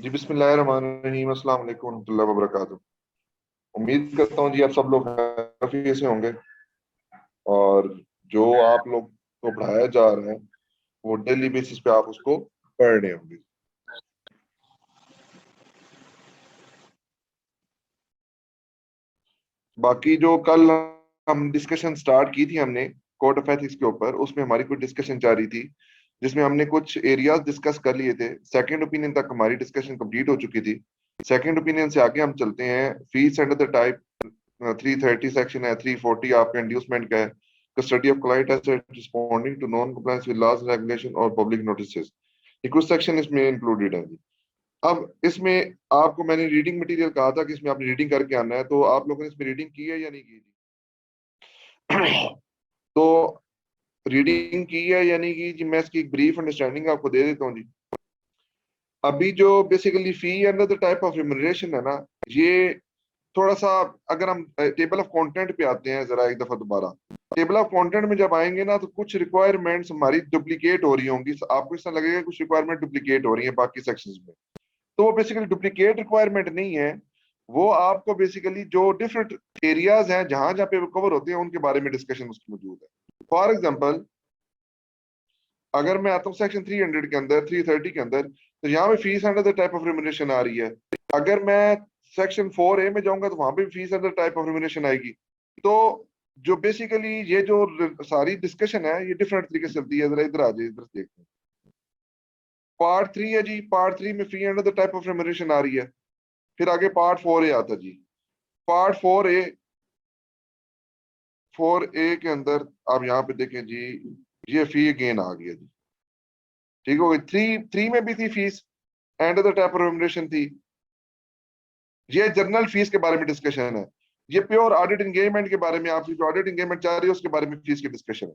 जी बिस्मिल्लाहिर्रहमानिर्रहीम, अस्सलाम वालेकुम रहमतुल्लाहि व बरकातुहू। उम्मीद करता हूँ जी आप सब लोग काफी से होंगे और जो आप लोग को पढ़ाया जा रहा है वो डेली बेसिस पे आप उसको पढ़ रहे होंगे। बाकी जो कल हम डिस्कशन स्टार्ट की थी हमने कोड ऑफ एथिक्स के ऊपर, उसमें हमारी कुछ डिस्कशन जारी थी जिसमें हमने कुछ एरियाज डिस्कस कर लिए थे। सेकंड ओपिनियन तक हमारी डिस्कशन कंप्लीट हो चुकी थी। सेकंड ओपिनियन से आगे हम चलते हैं। Fees under the type 330 section है, 340 आपका इंड्यूसमेंट का है। Custody of client asset responding to non compliance with laws regulation और पब्लिक नोटिसेस, ये कुछ सेक्शन इसमें इंक्लूडेड है जी। अब इसमें आपको मैंने रीडिंग मटेरियल कहा था कि इसमें आपने रीडिंग करके आना है, तो आप लोगों ने इसमें रीडिंग की है या नहीं की जी? तो रीडिंग की है या नहीं की जी, मैं इसकी एक ब्रीफ अंडरस्टैंडिंग आपको दे देता हूँ जी। अभी जो basically fee under the type of remuneration है ना, ये थोड़ा सा, अगर हम टेबल ऑफ कंटेंट पे आते हैं जरा एक दफा दोबारा, टेबल ऑफ कंटेंट में जब आएंगे ना तो कुछ रिक्वायरमेंट्स हमारी डुप्लीकेट हो रही होंगी। आपको इस तरह लगेगा कुछ रिक्वायरमेंट डुप्लीकेट हो रही है बाकी सेक्शंस में। तो वो बेसिकली डुप्लीकेट रिक्वायरमेंट नहीं है, वो आपको बेसिकली जो डिफरेंट एरियाज हैं जहां जहां पे कवर होते हैं उनके बारे में डिस्कशन उसकी मौजूद है। फॉर एग्जाम्पल, अगर मैं आता हूँ सेक्शन 300 के अंदर, 330 के अंदर, तो यहाँ पे fees under the type of remuneration आ रही है। अगर मैं सेक्शन 4A में जाऊंगा तो वहां पे fees under type of remuneration आएगी। तो जो बेसिकली ये जो सारी डिस्कशन है ये डिफरेंट तरीके से चलती है। जरा इधर आ जाइए, इधर देखते हैं। पार्ट 3 है जी, पार्ट 3 में fee under the type of remuneration आ रही है। फिर आगे पार्ट 4A आता है जी। पार्ट 4A के अंदर आप यहाँ पे देखें जी, ये फी अगेन आ गया जी। ठीक हो गई। थ्री थ्री में भी थी fees and the type of remuneration थी। ये जर्नल फीस के बारे में डिस्कशन है। ये प्योर ऑडिट एंगेजमेंट के बारे में, आपकी जो ऑडिट एंगेजमेंट चाह रही है उसके बारे में फीस की डिस्कशन है।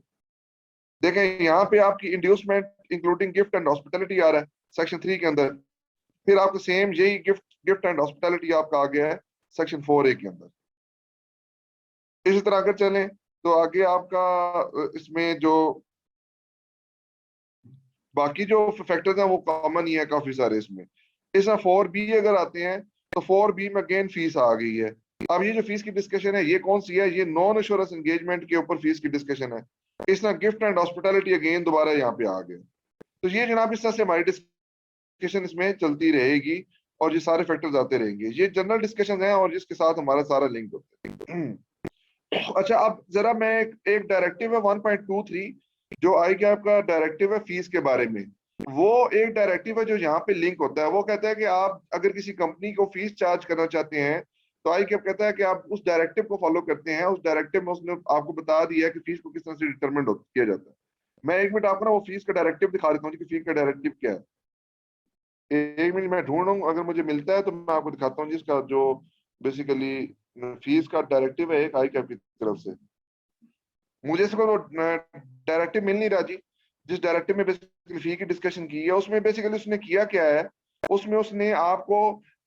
देखें यहाँ पे आपकी inducement including gift and hospitality आ रहा है सेक्शन 3 के अंदर। फिर आपको सेम यही गिफ्ट गिफ्ट एंड हॉस्पिटलिटी आपका आ गया है सेक्शन 4A के अंदर। इसी तरह अगर चलें तो आगे आपका इसमें जो बाकी जो फैक्टर्स हैं वो कॉमन ही है काफी सारे इसमें। इसमें 4B अगर आते हैं तो 4B में अगेन फीस आ गई है। अब ये जो फीस की डिस्कशन है ये कौन सी है? ये नॉन एश्योरेंस एंगेजमेंट के ऊपर फीस की डिस्कशन है। इसमें गिफ्ट एंड हॉस्पिटैलिटी अगेन दोबारा यहाँ पे आ गए। तो ये जनाब इस तरह से हमारी डिस्कशन इसमें चलती रहेगी और ये सारे फैक्टर्स आते रहेंगे। ये जनरल डिस्कशन है और जिसके साथ हमारा सारा लिंक होता है। अच्छा, अब जरा मैं एक डायरेक्टिव है 1.23 जो आई क्या आपका डायरेक्टिव है फीस के बारे में। वो एक डायरेक्टिव है जो यहाँ पे लिंक होता है। वो कहता है कि आप अगर किसी कंपनी को फीस चार्ज करना चाहते हैं तो आई क्या कहता है कि आप उस डायरेक्टिव को फॉलो करते हैं। उस डायरेक्टिव में उसने आपको बता दिया है कि फीस को किस तरह से डिटरमिन किया जाता है। मैं एक मिनट आपको ना वो फीस का डायरेक्टिव दिखा देता हूँ कि फीस का डायरेक्टिव क्या है। एक मिनट मैं ढूंढ रहा हूँ, अगर मुझे मिलता है तो मैं आपको दिखाता हूँ जिसका जो बेसिकली फीस का डायरेक्टिव है एक आई कैप की तरफ से। मुझे इसको वो डायरेक्टिव मिल नहीं रहा जी। जिस डायरेक्टिव में बेसिकली फी की डिस्कशन की है उसमें बेसिकली उसने किया क्या है, उसमें उसने आपको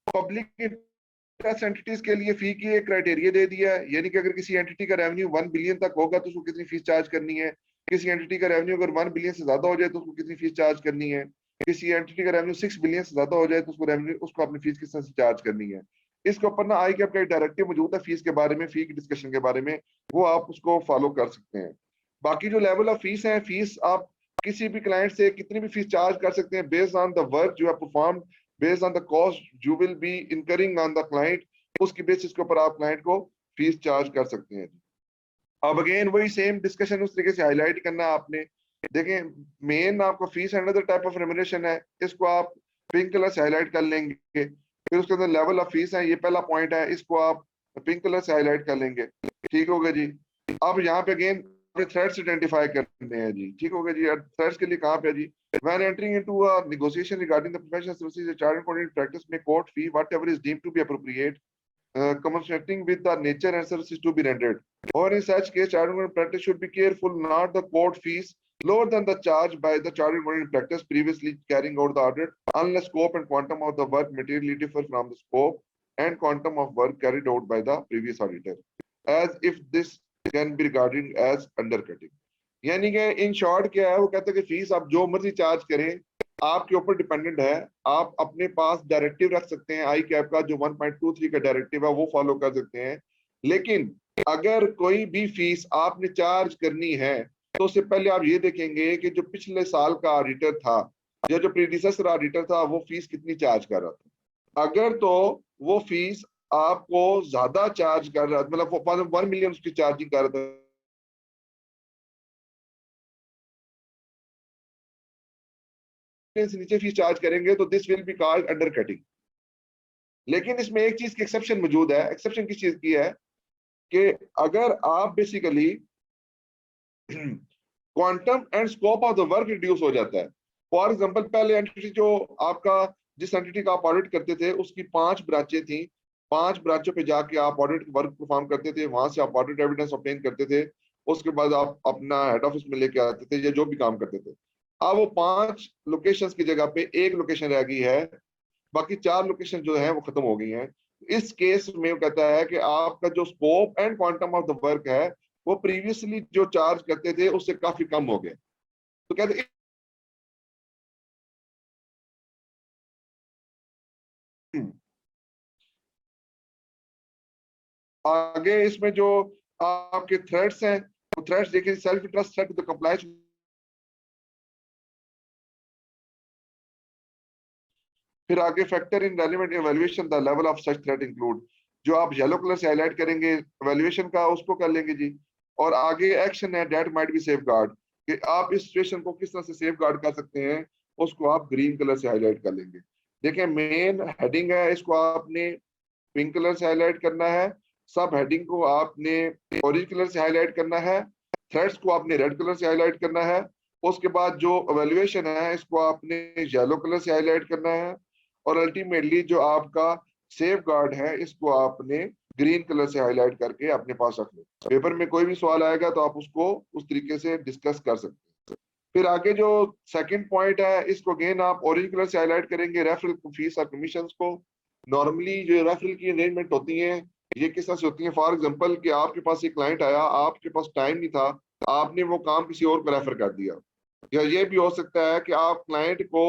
पब्लिक इंटरेस्ट एंटिटीज के लिए फी की एक क्राइटेरिया दे दिया है। यानी कि अगर किसी एंटिटी का रेवेन्यू 1 बिलियन तक होगा तो उसको कितनी फीस चार्ज करनी है। किसी एंटिटी का रेवेन्यू अगर 1 बिलियन से ज्यादा हो जाए तो उसको कितनी फीस चार्ज करनी है। किसी एंटिटी का रेवेन्यू 6 बिलियन से ज्यादा हो जाए तो उसको रेवेन्यू उसको अपनी फीस किस तरह से चार्ज करनी है। इसके ऊपर ना आई कैप का डायरेक्टिव मौजूद है फीस के बारे में, फी की डिस्कशन के बारे में। वो आप उसको फॉलो कर सकते हैं। बाकी जो लेवल ऑफ फीस है, फीस आप किसी भी क्लाइंट से कितनी भी फीस चार्ज कर सकते हैं बेस्ड ऑन द वर्क जो है perform, based on the cost you will be incurring on the client. उसकी बेसिस के ऊपर आप क्लाइंट को फीस चार्ज कर सकते हैं। अब अगेन वही सेम डिस्कशन उस तरीके से हाईलाइट करना है आपने। देखें, मेन आपको fees another type of remuneration है, इसको आप पिंक कलर से हाईलाइट कर लेंगे। फिर उसके अंदर लेवल ऑफ फीस है, ये पहला पॉइंट है, इसको आप पिंक कलर से हाईलाइट कर लेंगे। ठीक हो गया जी। अब यहाँ पे अगेन थ्रेड्स आइडेंटिफाई करने हैं जी। ठीक हो गया जी। थ्रेड्स के लिए कहाँ पे है जी? When entering into a negotiation regarding the professional services, a chartered accountant practice may quote fee whatever is deemed to be appropriate, commensurating with the nature and services to be rendered. Or in such case, chartered accountant practice should be careful not to quote fees lower than the charge by the chartered accountant practice previously carrying out the audit, unless scope and quantum of the work materially differ from the scope and quantum of work carried out by the previous auditor, as if this can be regarded as undercutting. यानी कि in short क्या है, वो कहते हैं कि fees आप जो मर्जी चार्ज करें आपके ऊपर डिपेंडेंट है। आप अपने पास डायरेक्टिव रख सकते हैं आई कैप का, जो 1.23 का डायरेक्टिव है वो फॉलो कर सकते हैं। लेकिन अगर कोई भी फीस आपने चार्ज करनी है तो उससे पहले आप ये देखेंगे कि जो पिछले साल का ऑडिटर था या जो प्रीडिसेसर ऑडिटर था वो फीस कितनी चार्ज कर रहा था। अगर तो वो फीस आपको ज्यादा चार्ज कर रहा, मतलब 1 मिलियन उसकी चार्जिंग कर रहा था, से नीचे फीस चार्ज करेंगे तो this will be called under cutting. लेकिन इसमें एक चीज की एक्सेप्शन मौजूद है। एक्सेप्शन किस चीज की है कि अगर आप basically quantum and scope of the work reduce हो जाता है। फॉर एग्जांपल, पहले एंटिटी जो आपका, जिस एंटिटी का आप ऑडिट करते थे उसकी 5 ब्रांचें थी, 5 ब्रांचों पे जाके आप ऑडिट वर्क परफॉर्म करते थे, वहां से आप ऑडिट एविडेंस ऑब्टेन करते थे, उसके बाद आप अपना हेड ऑफिस में लेके आते थे या जो भी काम करते थे। अब वो 5 लोकेशंस की जगह पे एक लोकेशन रह गई है, बाकी 4 लोकेशन जो है वो खत्म हो गई हैं। इस केस में वो कहता है कि आपका जो scope and quantum of the work है वो प्रीवियसली जो चार्ज करते थे उससे काफी कम हो गए। तो कहते हैं आगे इसमें जो आपके थ्रेड्स हैं, वो थ्रेड्स देखिए, self interest thread to the compliance. फिर आगे factor in relevant evaluation the level of such threat include, जो आप येलो कलर से हाईलाइट करेंगे इवैल्यूएशन का उसको कर लेंगे जी। और आगे एक्शन है that might be safeguard, कि आप इस सिचुएशन को किस तरह से सेफ गार्ड कर सकते हैं, उसको आप ग्रीन कलर से हाईलाइट कर लेंगे। देखिए मेन हेडिंग है, इसको आपने पिंक कलर से हाईलाइट करना है, सब हेडिंग को आपने ऑरेंज कलर से हाईलाइट करना है, थ्रेड्स को आपने रेड कलर से हाईलाइट करना है, उसके बाद जो एवेल्युएशन है इसको आपने येलो कलर से हाईलाइट करना है, और अल्टीमेटली जो आपका सेफ गार्ड है इसको आपने ग्रीन कलर से हाईलाइट करके अपने पास रख लो। पेपर में कोई भी सवाल आएगा तो आप उसको उस तरीके से डिस्कस कर सकते हैं। फिर आगे जो सेकंड पॉइंट है इसको अगेन आप ऑरेंज कलर से हाईलाइट करेंगे, रेफरल फीस और कमीशन को। नॉर्मली जो रेफरल की अरेंजमेंट होती है ये किस तरह से होती है, फॉर एग्जांपल कि आपके पास एक क्लाइंट आया, आपके पास टाइम नहीं था, आपने वो काम किसी और को रेफर कर दिया। या ये भी हो सकता है कि आप क्लाइंट को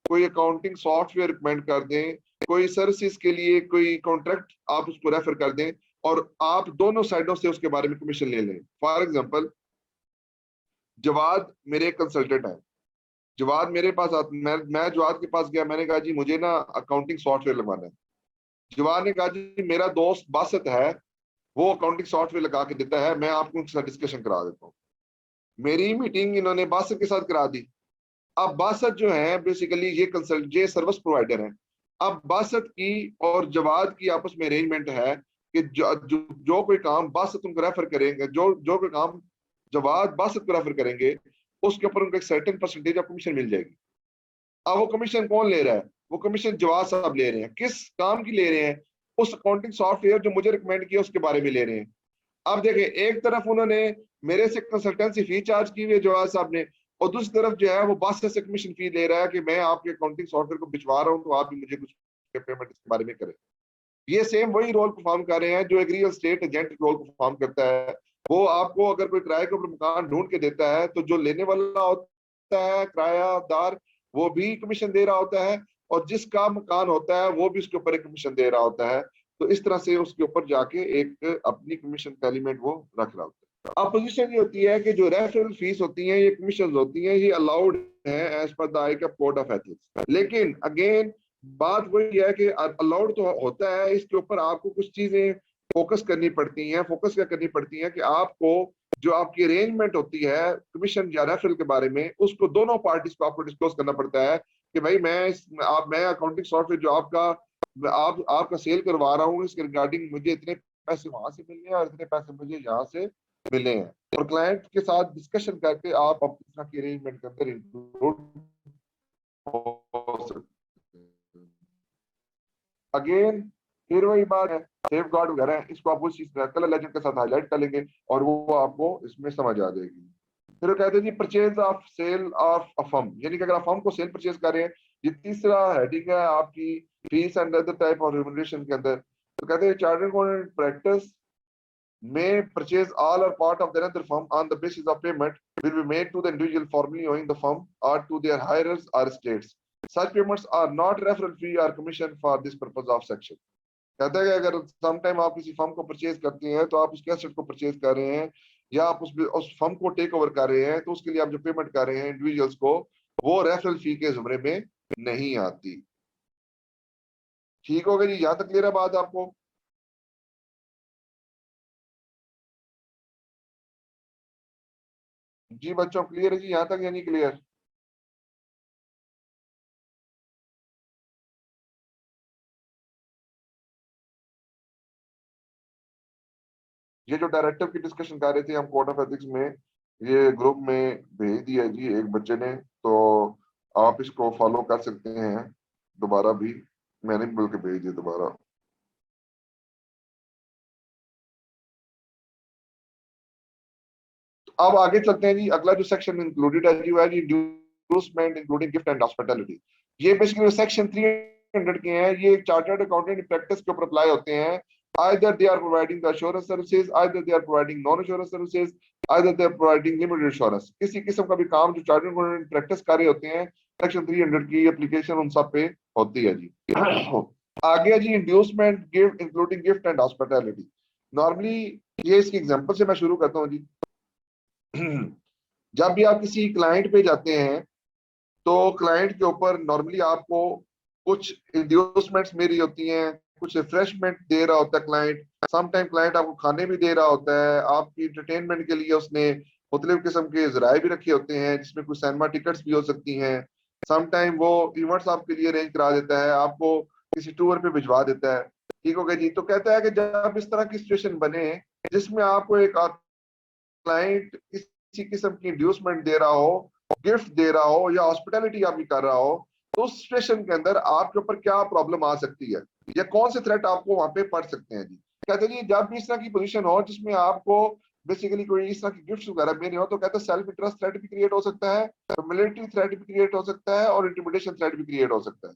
कोई अकाउंटिंग सॉफ्टवेयर रिकमेंड कर दें, कोई सर्विसेज के लिए कोई कॉन्ट्रैक्ट आप उसको रेफर कर दें, और आप दोनों साइडों से उसके बारे में कमीशन ले लें। फॉर एग्जाम्पल, जवाद मेरे कंसल्टेंट है, जवाद मेरे पास मैं जवाद के पास गया, मैंने कहा जी मुझे ना अकाउंटिंग सॉफ्टवेयर लगवाना है। जवाद ने कहा जी मेरा दोस्त बासत है, वो अकाउंटिंग सॉफ्टवेयर लगा के देता है, मैं आपको उनके साथ डिस्कशन करा देता हूँ। मेरी मीटिंग इन्होंने बासत के साथ करा दी। अब बासत जो है बेसिकली ये सर्विस प्रोवाइडर है। अब बासत की और जवाद की आपस में अरेंजमेंट है कि जो कोई काम बासत उनको रेफर करेंगे, जो जो कोई काम जवाद बासत को रेफर करेंगे, उसके ऊपर उनको एक सर्टेन परसेंटेज ऑफ कमीशन मिल जाएगी। अब वो कमीशन कौन ले रहा है? वो कमीशन जवाद साहब ले रहे हैं। किस काम की ले रहे हैं? उस अकाउंटिंग सॉफ्टवेयर जो मुझे रिकमेंड किया उसके बारे में ले रहे हैं। अब देखिए, एक तरफ उन्होंने मेरे से कंसल्टेंसी फी चार्ज की हुई है जवाद साहब ने, और दूसरी तरफ जो है वो बादशाह से कमीशन फी ले रहा है कि मैं आपके अकाउंटिंग सॉफ्टवेयर को बिचवा रहा हूँ तो आप भी मुझे कुछ पेमेंट इसके बारे में करें। ये सेम वही रोल परफॉर्म कर रहे हैं जो एक real estate agent role perform करता है। वो आपको अगर कोई किराए के ऊपर मकान ढूंढ के देता है तो जो लेने वाला होता है किरायादार, वो भी कमीशन दे रहा होता है, और जिसका मकान होता है वो भी उसके ऊपर एक कमीशन दे रहा होता है। तो इस तरह से उसके ऊपर जाके एक अपनी कमीशन का एलिमेंट वो रख रहा होता है। अपोजिशन ये होती है कि जो रेफरल फीस होती है, ये कमीशन होती है, ये अलाउड है एज पर द आईकैप कोड ऑफ एथिक्स। लेकिन अगेन बात वही है कि अलाउड तो होता है, इसके ऊपर आपको कुछ चीजें फोकस करनी पड़ती हैं। फोकस क्या करनी पड़ती है कि आपको जो आपकी अरेंजमेंट होती है कमीशन या रेफरल के बारे में, उसको दोनों पार्टीज को आपको डिस्क्लोज करना पड़ता है कि भाई मैं अकाउंटिंग सॉफ्टवेयर जो आपका सेल करवा रहा हूँ, इसके रिगार्डिंग मुझे इतने पैसे वहां से मिले हैं और इतने पैसे मुझे यहाँ से मिले हैं। और क्लाइंट के साथ डिस्कशन करके आप अपनी तरह की अरेंजमेंट के अंदर इंक्लूड हो सकते हैं। अगेन फिर वही बात है, सेफ गार्ड वगैरह है, इसको आप उस चीज कलर लेजेंड के साथ हाईलाइट कर लेंगे और वो आपको इसमें समझ आ जाएगी। फिर वो कहते हैं जी purchase of sale of a firm, यानी कि अगर आप फर्म को सेल परचेज कर रहे हैं, ये तीसरा हेडिंग है आपकी fees and other type of remuneration के अंदर। तो कहते हैं chartered accountant practice may purchase all or part of another firm on the basis of payment will be made to the individual formerly owning the firm or to their hirers or estates। Such payments are not referral fee or commission for this purpose of section. कहता है कि अगर some time आप किसी firm को purchase करते हैं तो आप उसके एसेट को परचेज कर रहे हैं या आप उस फर्म को टेक ओवर कर रहे हैं, तो उसके लिए आप जो पेमेंट कर रहे हैं इंडिविजुअल्स को, वो रेफरल फी के जुमरे में नहीं आती। ठीक हो गया जी, यहां तक क्लियर है बात आपको? जी बच्चों क्लियर है जी यहां तक या नहीं क्लियर? ये जो डायरेक्टिव की डिस्कशन कर रहे थे हम कोड ऑफ एथिक्स में, ये ग्रुप में भेज दिया जी एक बच्चे ने, तो आप इसको फॉलो कर सकते हैं। दोबारा भी मैंने भी बोल के भेज दिया दोबारा। अब आगे चलते हैं जी, अगला जो सेक्शन इंक्लूडेड है जी वो है जी inducement including gift and hospitality. ये बेसिकली सेक्शन 300 के हैं, ये चार्टर्ड अकाउंटेंट प्रैक्टिस के ऊपर अप्लाई होते हैं। either they are providing the assurance services, either they are providing non assurance services, either they are providing limited assurance। किसी किस्म का भी काम जो चार्टर्ड अकाउंटेंट प्रैक्टिस कर रहे होते हैं, सेक्शन 300 की एप्लीकेशन उन सब पे होती है जी। आगे है जी inducement gift including gift and hospitality. Normally ये इसकी एग्जांपल से मैं शुरू करता हूँ जी। जब भी आप किसी क्लाइंट पे जाते हैं तो क्लाइंट के ऊपर नॉर्मली आपको कुछ इंड्यूसमेंट्स मेरी होती हैं, कुछ रिफ्रेशमेंट दे रहा होता है क्लाइंट। सम टाइम क्लाइंट आपको खाने भी दे रहा होता है, आपकी इंटरटेनमेंट के लिए उसने मुख्तलिफ किस्म के जराए भी रखे होते हैं, जिसमें कुछ सिनेमा टिकट्स भी हो सकती हैं। सम टाइम वो इवेंट्स आपके लिए अरेंज करा देता है, आपको किसी टूर पे भिजवा देता है। ठीक हो गया जी। तो कहता है कि जब इस तरह की सिचुएशन बने जिसमें आपको एक क्लाइंट किसी किस्म की इंड्यूसमेंट दे रहा हो, गिफ्ट दे रहा हो या हॉस्पिटैलिटी आपकी कर रहा हो, तो उस सिचुएशन के अंदर आपके ऊपर क्या प्रॉब्लम आ सकती है या कौन से थ्रेट आपको वहां पे पड़ सकते हैं जी। कहते हैं जी जब भी इस तरह की पोजीशन हो जिसमें आपको बेसिकली कोई इस तरह की गिफ्ट वगैरह देने हो, तो कहते हैं सेल्फ इंटरेस्ट थ्रेट भी क्रिएट हो सकता है, मिलिट्री थ्रेट भी क्रिएट हो सकता है और इंटिमिडेशन थ्रेट भी क्रिएट हो सकता है।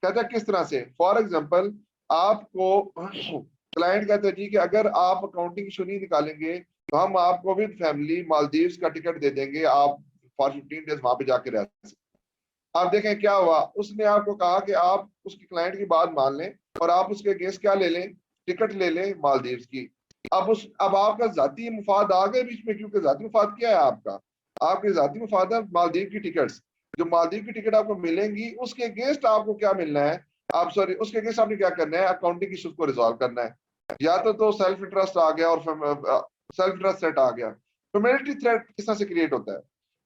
कहते हैं किस तरह से, फॉर एग्जाम्पल आपको क्लाइंट कहते हैं जी कि अगर आप अकाउंटिंग इशू नहीं निकालेंगे तो हम आपको विद फैमिली मालदीव्स का टिकट दे देंगे, आप फॉर 15 डेज वहां पे जाके रह सकते। आप देखें क्या हुआ, उसने आपको कहा कि आप उसकी क्लाइंट की बात मान लें और आप उसके अगेंस्ट क्या ले लें, टिकट ले लें मालदीव्स की। अब आपका जाती मुफाद आ गए बीच में, क्योंकि जाती मुफाद क्या है आपका, आपके जाती मुफाद है मालदीव की टिकट्स। जो मालदीव की टिकट आपको मिलेंगी उसके अगेंस्ट आपको क्या मिलना है, आप सॉरी उसके अगेंस्ट आपने क्या करना है, अकाउंटिंग इशूज को रिजॉल्व करना है। या तो सेल्फ इंटरेस्ट आ गया और सेल्फ इंटरेस्ट थ्रेट आ गया। फेमिलिटी थ्रेट किस तरह से क्रिएट होता है,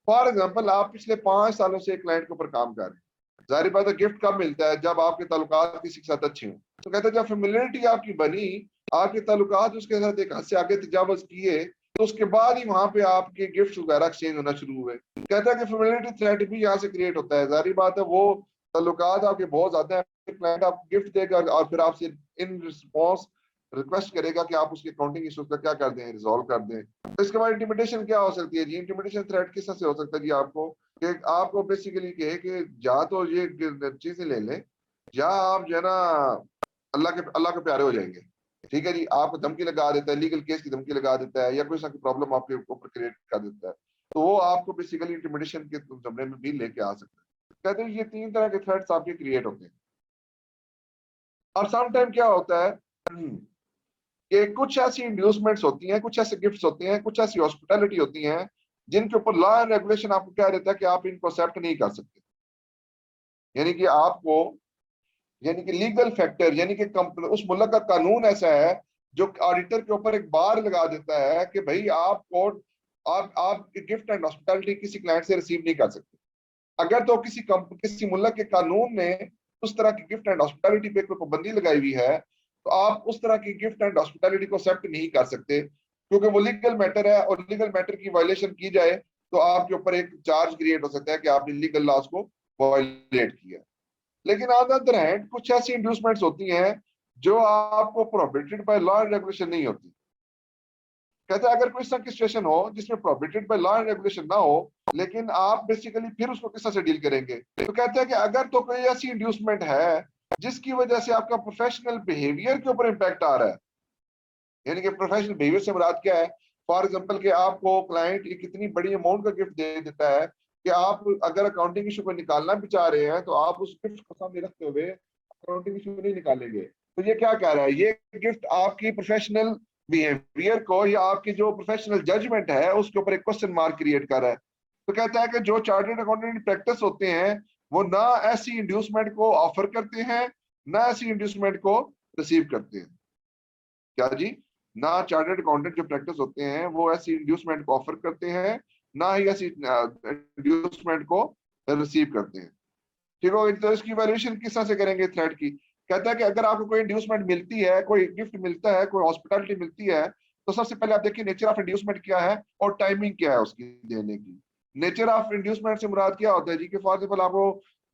फॉर एग्जाम्पल आप पिछले 5 सालों से एक क्लाइंट के ऊपर काम कर रहे हैं। जाहिर बात है गिफ्ट कब मिलता है, जब आपके ताल्लुकात किसी के साथ अच्छे हों। तो कहते हैं जब फेमिलिटी आपकी बनी, आपके ताल्लुकात उसके साथ एक हद से आगे तजावज किए, तो उसके बाद ही वहां पे आपके गिफ्ट वगैरह एक्सचेंज होना शुरू हुए। कहता है कि फेमिलिटी थ्रेट भी यहाँ से क्रिएट होता है। जाहिर बात है वो ताल्लुकात आपके बहुत ज्यादा है, क्लाइंट आपको गिफ्ट देगा और फिर आपसे इन रिस्पॉन्स रिक्वेस्ट करेगा कि आप उसके अकाउंटिंग इशूज का क्या कर दें, रिजॉल्व कर दें। तो इसके बाद इंटिमिडेशन क्या हो सकती है जी, इंटिमिडेशन थ्रेट किस तरह से हो सकता है जी, आपको बेसिकली कहे कि या तो ये चीजें ले लें या आप जो है ना अल्लाह के प्यारे हो जाएंगे। ठीक है जी, आपको धमकी लगा देता है, लीगल केस की धमकी लगा देता है या कोई सा प्रॉब्लम आपके ऊपर क्रिएट कर देता है, तो वो आपको बेसिकली इंटिमिडेशन के जमरे में भी लेके आ सकता है। कहते हैं ये 3 तरह के थ्रेट्स आपके क्रिएट होते हैं। और सम टाइम क्या होता है कि कुछ ऐसी इंड्यूसमेंट्स होती हैं, कुछ ऐसे गिफ्ट्स होते हैं, कुछ ऐसी हॉस्पिटैलिटी होती हैं जिनके ऊपर लॉ एंड रेगुलेशन आपको क्या देता है कि आप इनको एक्सेप्ट नहीं कर सकते। यानी कि आपको, यानी कि लीगल फैक्टर, यानी कि उस मुल्क का कानून ऐसा है जो ऑडिटर के ऊपर एक बार लगा देता है कि भाई आप गिफ्ट एंड हॉस्पिटैलिटी किसी क्लाइंट से रिसीव नहीं कर सकते। अगर तो किसी मुल्क के कानून ने उस तरह की गिफ्ट एंड हॉस्पिटैलिटी पे कोई पाबंदी लगाई हुई है, तो आप उस तरह की गिफ्ट एंड हॉस्पिटैलिटी को एक्सेप्ट नहीं कर सकते, क्योंकि वो लीगल मैटर है और लीगल मैटर की वायलेशन की जाए तो आपके ऊपर एक चार्ज क्रिएट हो सकता है कि आपने लीगल लॉज को वायलेट किया। लेकिन ऑन द अदर हैंड कुछ ऐसी इंड्यूसमेंट्स होती हैं जो आपको prohibited by law and regulation नहीं होती। कहते हैं अगर कोई ऐसा सिचुएशन हो जिसमें prohibited by law and regulation ना हो, लेकिन आप बेसिकली फिर उसको किस तरह से डील करेंगे, तो कहते हैं कि अगर तो कोई ऐसी इंड्यूसमेंट है जिसकी वजह से आपका प्रोफेशनल बिहेवियर के ऊपर इंपैक्ट आ रहा है, यानी कि प्रोफेशनल बिहेवियर से मुराद क्या है, फॉर एग्जांपल कि आपको क्लाइंट एक इतनी बड़ी अमाउंट का गिफ्ट दे देता है कि आप अगर अकाउंटिंग इशू को निकालना भी चाह रहे हैं तो आप उस गिफ्ट को सामने रखते हुए अकाउंटिंग इशू नहीं निकालेंगे। तो ये क्या कह रहा है, ये गिफ्ट आपकी प्रोफेशनल बिहेवियर को या आपकी जो प्रोफेशनल जजमेंट है उसके ऊपर एक क्वेश्चन मार्क क्रिएट कर रहा है। तो कहता है कि जो चार्टर्ड अकाउंटेंट प्रैक्टिस होते हैं वो ना ऐसी इंड्यूसमेंट को ऑफर करते हैं ना ऐसी इंड्यूसमेंट को रिसीव करते हैं। क्या जी, ना चार्टर्ड अकाउंटेंट जो प्रैक्टिस होते हैं वो ऐसी इंड्यूसमेंट को ऑफर करते हैं ना ही ऐसी इंड्यूसमेंट को रिसीव करते हैं। ठीक हो, तो इसकी वैल्यूएशन किस तरह से करेंगे थ्रेड की। कहता है कि अगर आपको कोई इंड्यूसमेंट मिलती है, कोई गिफ्ट मिलता है, कोई हॉस्पिटैलिटी मिलती है, तो सबसे पहले आप देखिए नेचर ऑफ इंड्यूसमेंट क्या है और टाइमिंग क्या है उसकी देने की। नेचर ऑफ इंड्यूसमेंट से मुराद क्या होता है जी, कि फॉर एग्जाम्पल आपको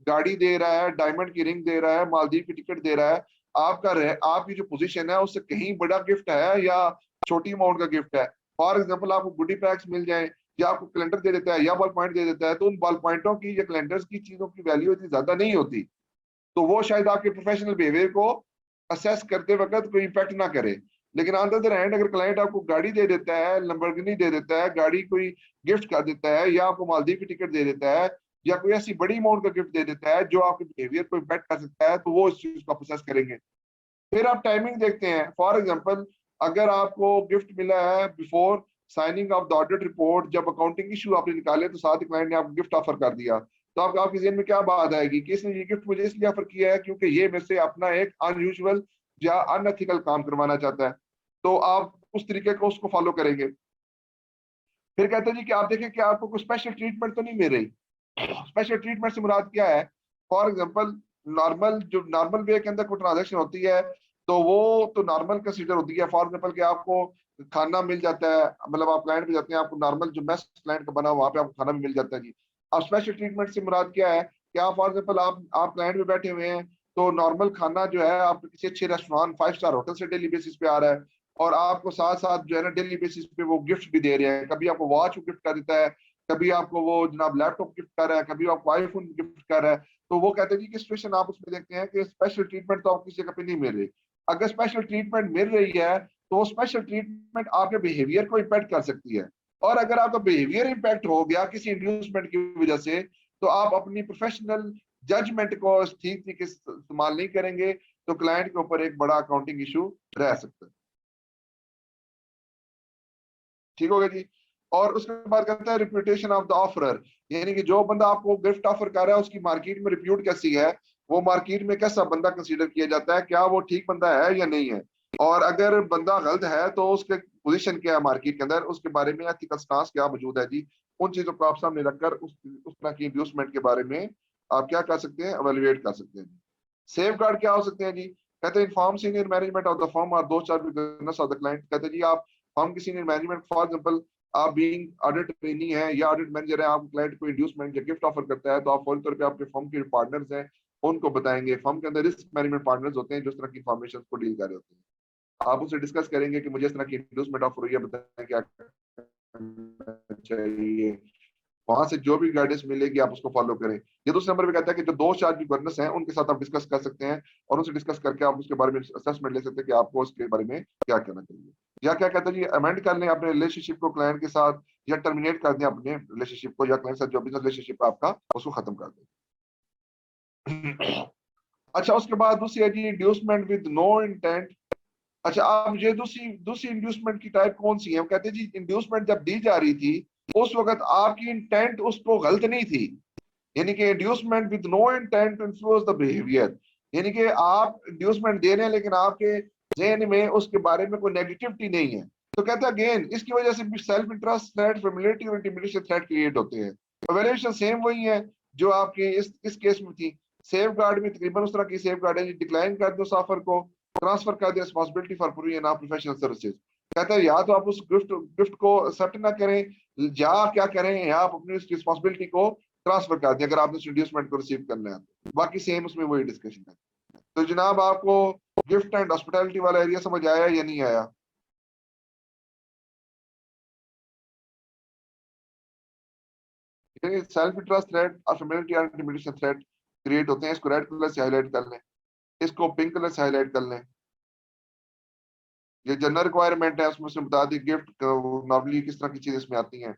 गाड़ी दे रहा है, डायमंड की रिंग दे रहा है, मालदीव की टिकट दे रहा है, आपकी जो पोजीशन है उससे कहीं बड़ा गिफ्ट है या छोटी अमाउंट का गिफ्ट है। फॉर एग्जाम्पल आपको गुडी पैक्स मिल जाए या आपको कैलेंडर दे देता है या बॉल पॉइंट दे देता है, तो उन बॉल पॉइंटों की या कैलेंडर्स की चीजों की वैल्यू इतनी ज्यादा नहीं होती, तो वो शायद आपके प्रोफेशनल बिहेवियर को असेस करते वक्त कोई इम्पैक्ट ना करे। लेकिन ऑन द अदर हैंड अगर क्लाइंट आपको गाड़ी दे देता है, लंबरगिनी दे देता है, गाड़ी कोई गिफ्ट कर देता है या आपको मालदीव की टिकट दे देता है या कोई ऐसी बड़ी अमाउंट का गिफ्ट दे देता है जो आपके बिहेवियर को इम्पैक्ट कर सकता है, तो वो इस चीज को प्रोसेस करेंगे। फिर आप टाइमिंग देखते हैं। फॉर एग्जाम्पल अगर आपको गिफ्ट मिला है before signing off the audit report, जब अकाउंटिंग इशू आपने निकाले तो साथ ही क्लाइंट ने आपको गिफ्ट ऑफर कर दिया, तो आपके जेहन में क्या बात आएगी कि इसने ये गिफ्ट मुझे इसलिए ऑफर किया है क्योंकि ये मेरे से अपना एक अनयूजुअल या अनएथिकल काम करवाना चाहता है, तो आप उस तरीके को उसको फॉलो करेंगे। फिर कहते हैं जी कि आप देखें कि आपको कोई स्पेशल ट्रीटमेंट तो नहीं मिल रही। स्पेशल ट्रीटमेंट से मुराद क्या है, फॉर एग्जांपल नॉर्मल वे के अंदर कोई ट्रांजेक्शन होती है तो वो तो नॉर्मल कंसीडर होती है। फॉर एग्जांपल कि आपको खाना मिल जाता है, मतलब आप क्लाइंट पे जाते हैं, आपको नॉर्मल जो मेस क्लाइंट का बना वहां पे आपको खाना भी मिल जाता है जी। अब स्पेशल ट्रीटमेंट से मुराद क्या है कि आप फॉर एग्जाम्पल आप क्लाइंट पे बैठे हुए हैं, तो नॉर्मल खाना जो है आप किसी अच्छे रेस्टोरेंट 5 स्टार होटल से डेली बेसिस पे आ रहा है और आपको साथ साथ जो है ना डेली बेसिस पे वो गिफ्ट भी दे रहे हैं। कभी आपको वॉच गिफ्ट कर देता है, कभी आपको वो जनाब लैपटॉप गिफ्ट कर रहा है, कभी आपको आईफोन गिफ्ट कर रहा है। तो वो कहते हैं जी कि सिचुएशन आप उसमें देखते हैं कि स्पेशल ट्रीटमेंट तो आपको किसी जगह पे नहीं मिल रही। अगर स्पेशल ट्रीटमेंट मिल रही है तो वो स्पेशल ट्रीटमेंट आपके बिहेवियर को इम्पैक्ट कर सकती है, और अगर आपका बिहेवियर इम्पैक्ट हो गया किसी इंड्यूसमेंट की वजह से, तो आप अपनी प्रोफेशनल जजमेंट को ठीक तरीके से इस्तेमाल नहीं करेंगे, तो क्लाइंट के ऊपर एक बड़ा अकाउंटिंग इशू रह सकता है। ठीक हो गया जी। और उसके बाद कहता है रिप्यूटेशन ऑफ द ऑफरर, यानी कि जो बंदा आपको गिफ्ट ऑफर कर रहा है उसकी मार्केट में रिप्यूट कैसी है, वो मार्केट में कैसा बंदा कंसीडर किया जाता है, क्या वो ठीक बंदा है या नहीं है। और अगर बंदा गलत है तो उसके पोजीशन क्या है मार्केट के अंदर, उसके बारे में एथिकल स्टांस क्या मौजूद है जी। उन चीजों को आप सामने रखकर उस तरह की इंड्यूसमेंट के बारे में आप क्या कर सकते हैं, एवेल्युएट कर सकते हैं। सेफ गार्ड क्या हो सकते हैं जी, कहते हैं inform senior management of the firm और दो चार बिजनेस ऑफ द क्लाइंट। कहते हैं जी आप फर्म की सीनियर मैनेजमेंट, फॉर एग्जांपल आप बीइंग ऑडिट ट्रेनी है या ऑडिट मैनेजर है, आप क्लाइंट को इंड्यूसमेंट या गिफ्ट ऑफर करता है, तो आप फौरी तौर पे आपके फर्म के पार्टनर्स हैं उनको बताएंगे। फर्म के अंदर रिस्क मैनेजमेंट पार्टनर्स होते हैं जो इस तरह की इंफॉर्मेशन को डील कर रहे होते हैं। आप उससे डिस्कस करेंगे कि मुझे इस तरह की इंड्यूसमेंट ऑफर हुई है, बताएं क्या करना चाहिए। वहां से जो भी गाइडेंस मिलेगी आप उसको फॉलो करें। ये दूसरे नंबर पे कहता है कि जो दो चार भी गवर्नेंस हैं उनके साथ आप डिस्कस कर सकते हैं और उनसे डिस्कस करके आप उसके बारे में असेसमेंट ले सकते हैं कि आपको उसके बारे में क्या करना चाहिए। या क्या कहता है जी, अमेंड कर लें अपने रिलेशनशिप को क्लाइंट के साथ, या टर्मिनेट कर दें अपने रिलेशनशिप को, या क्लाइंट के साथ जो बिजनेस रिलेशनशिप है आपका उसको खत्म कर दें। अच्छा, उसके बाद दूसरी है जी इंड्यूसमेंट विद नो इंटेंट। अच्छा, अब ये दूसरी दूसरी इंड्यूसमेंट की टाइप कौन सी है। हम कहते हैं जी इंड्यूसमेंट जब दी जा रही थी उस वक्त आपकी इंटेंट उसको गलत नहीं थी, यानी कि inducement with no intent to influence the behaviour, यानी कि आप इंड्यूसमेंट दे रहे हैं लेकिन आपके जहन में उसके बारे में कोई नेगेटिविटी नहीं है। तो कहता है अगेन इसकी वजह से भी सेल्फ इंटरेस्ट थ्रेट, फेमिलियरिटी और इंटिमिडेशन थ्रेट क्रिएट होते हैं। एवेल्यूएशन सेम वही है जो आपके इस केस में थी। सेफ गार्ड में तकरीबन उस तरह की सेफ गार्ड है, डिक्लाइन कर दो ऑफर को, ट्रांसफर कर दे responsibility for proving of professional services. कहता है या तो आप उस गिफ्ट को एक्सेप्ट ना करें, या क्या करें, या आप अपनी उस रिस्पांसिबिलिटी को ट्रांसफर कर दें अगर आपने रिड्यूसमेंट को रिसीव करना है। बाकी सेम उसमें वही डिस्कशन है। तो जनाब आपको गिफ्ट एंड हॉस्पिटैलिटी वाला एरिया समझ आया या नहीं आया। सेल्फ इंटरेस्ट थ्रेट और फेमिलिटी एंड इंटिमिडेशन थ्रेट क्रिएट होते हैं। इसको रेड कलर से हाईलाइट कर लें, इसको पिंक कलर से हाईलाइट कर लें। ये जनरल रिक्वायरमेंट है, उसमें से बता दी गिफ्ट नॉर्मली किस तरह की चीजें इसमें आती हैं।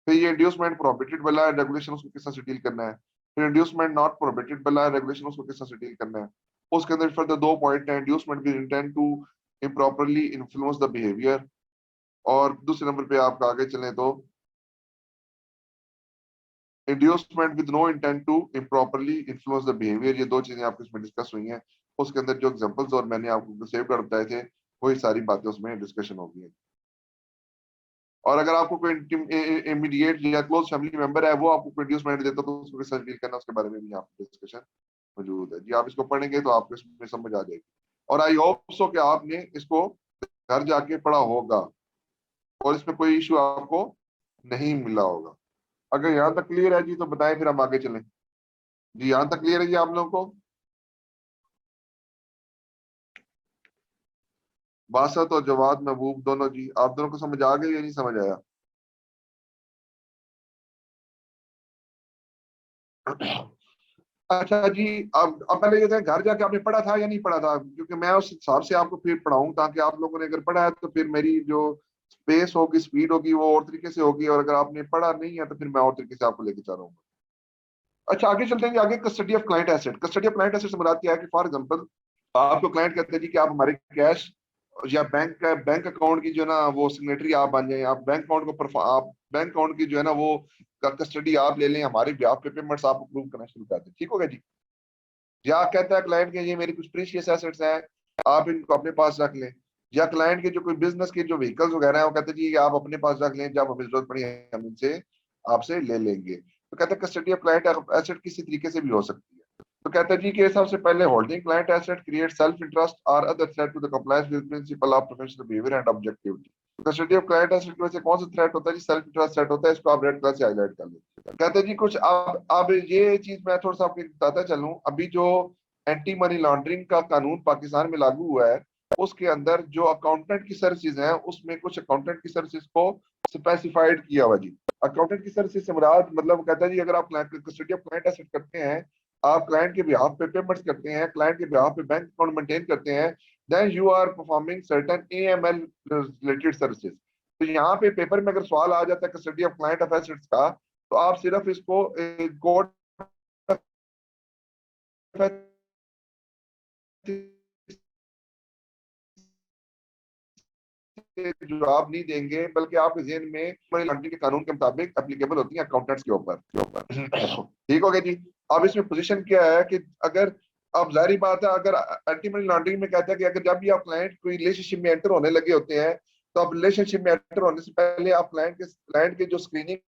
फिर ये इंड्यूसमेंट प्रोहिबिटेड वाला रेगुलेशन, उसको किस तरह से डील करना है। फिर इंड्यूसमेंट नॉट प्रोहिबिटेड वाला रेगुलेशन, उसको किस तरह से डील करना है। उसके अंदर फर्दर दो पॉइंट है, inducement with intent to improperly influence the behaviour, और दूसरे नंबर पे आप आगे चलें तो inducement with no intent to improperly influence the behaviour. ये दो चीजें आपको इसमें डिस्कस हुई हैं। उसके अंदर जो एग्जांपल्स और मैंने आपको सेव कर बताए थे, वही सारी बातें उसमें डिस्कशन होगी हैं। और अगर आपको कोई इमीडिएट या क्लोज फैमिली मेंबर है, वो आपको कोई इंड्यूसमेंट देता है, तो उसको किस तरह डील करना है, उसके बारे में भी यहाँ पे डिस्कशन मौजूद है जी। आप इसको पढ़ेंगे तो आपको इसमें समझ आ जाएगी। और आई होप सो कि आपने इसको घर जाके पढ़ा होगा और इसमें कोई इशू आपको नहीं मिला होगा। अगर यहाँ तक क्लियर है जी तो बताएं, फिर हम आगे चलें। जी यहाँ तक क्लियर है जी आप लोगों को? बासत और जवाद महबूब दोनों जी, आप दोनों को समझ आ गई या नहीं समझ आया? अच्छा जी। अब पहले ये था, घर जाके आपने पढ़ा था या नहीं पढ़ा था, क्योंकि मैं उस हिसाब से आपको फिर पढ़ाऊं, ताकि आप लोगों ने अगर पढ़ा है तो फिर मेरी जो स्पेस होगी, स्पीड होगी, वो और तरीके से होगी, और अगर आपने पढ़ा नहीं है तो फिर मैं और तरीके से आपको लेके चल रहा हूँ। अच्छा आगे चलते हैं जी। आगे custody of client asset. Custody of client asset से मुराद क्या है कि फॉर एग्जांपल आपको क्लाइंट कहते हैं जी कि आप हमारे कैश या बैंक अकाउंट की जो है ना वो सिग्नेटरी आप बन जाए, आप बैंक अकाउंट को आप बैंक अकाउंट की जो है ना वो कस्टडी आप ले लें, हमारे ब्याह पे पेमेंट्स आप अप्रूव करना शुरू कर दें। ठीक होगा जी। या कहता है क्लाइंट के ये मेरी कुछ प्रीशियस एसेट्स हैं, आप इनको अपने पास रख लें। या क्लाइंट के जो कोई बिजनेस के जो व्हीकल्स वगैरह हैं, वो कहते हैं जी आप अपने पास रख लें, जब हमें जरूरत पड़ी हम इनसे आपसे ले लेंगे। तो कहते हैं कस्टडी ऑफ क्लाइंट एसेट किसी तरीके से भी हो सकती है। तो कहता है जी कि सबसे पहले holding client asset create self interest और other threat to the compliance with principle of professional behaviour and objectivity. Custody of client asset की वजह से कौन सा थ्रेट होता है जी? सेल्फ इंटरेस्ट थ्रेट होता है। इसको आप रेड कलर से हाईलाइट कर लें। कहते हैं जी कुछ अब ये चीज मैं थोड़ा सा आपको बताता चलूं। अभी जो एंटी मनी लॉन्ड्रिंग का कानून पाकिस्तान में लागू हुआ है, उसके अंदर जो अकाउंटेंट की सर्विसेज हैं, उसमें कुछ अकाउंटेंट की सर्विसेज को स्पेसिफाइड किया हुआ जी। अकाउंटेंट की सर्विसेज से मुराद मतलब कहता है जी अगर आप कस्टडी ऑफ क्लाइंट एसेट करते हैं, आप क्लाइंट के बिहाफ पे पेमेंट्स करते हैं, क्लाइंट के बिहाफ पे बैंक अकाउंट मेंटेन करते हैं, then you are performing certain AML related services. तो यहाँ पे पेपर में अगर सवाल आ जाता है custody of client of assets का, तो आप सिर्फ इसको कोड जवाब नहीं देंगे, बल्कि आपके जेहन में मनी लॉन्ड्रिंग के कानून के मुताबिक एप्लीकेबल होती है अकाउंटेंट्स के ऊपर। ठीक हो गया जी। अब इसमें पोजीशन क्या है कि अगर अब जाहिर बात है, अगर एंटी मनी लॉन्ड्रिंग में कहता है कि अगर जब भी आप क्लाइंट कोई रिलेशनशिप में एंटर होने लगे होते हैं, तो आप रिलेशनशिप में एंटर होने से पहले आप क्लाइंट के जो स्क्रीनिंग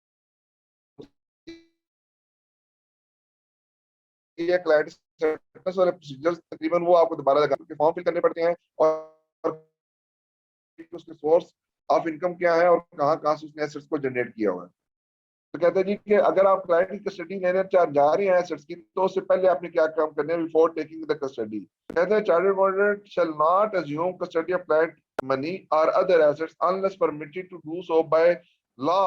या क्लाइंट वाले प्रोसीजर्स तकरीबन वो आपको दोबारा लगा के फॉर्म फिल करने पड़ते हैं, और उसके सोर्स ऑफ इनकम क्या है और कहाँ कहाँ से उसने एसेट्स को जनरेट किया हुआ है। तो कहते हैं जी कि अगर आप क्लाइंट की कस्टडी लेने जा रहे हैं एसेट्स की, तो उससे पहले आपने क्या काम करना है बिफोर टेकिंग द कस्टडी। कहते हैं chartered accountant shall not assume custody of client money और other assets unless permitted to do so by law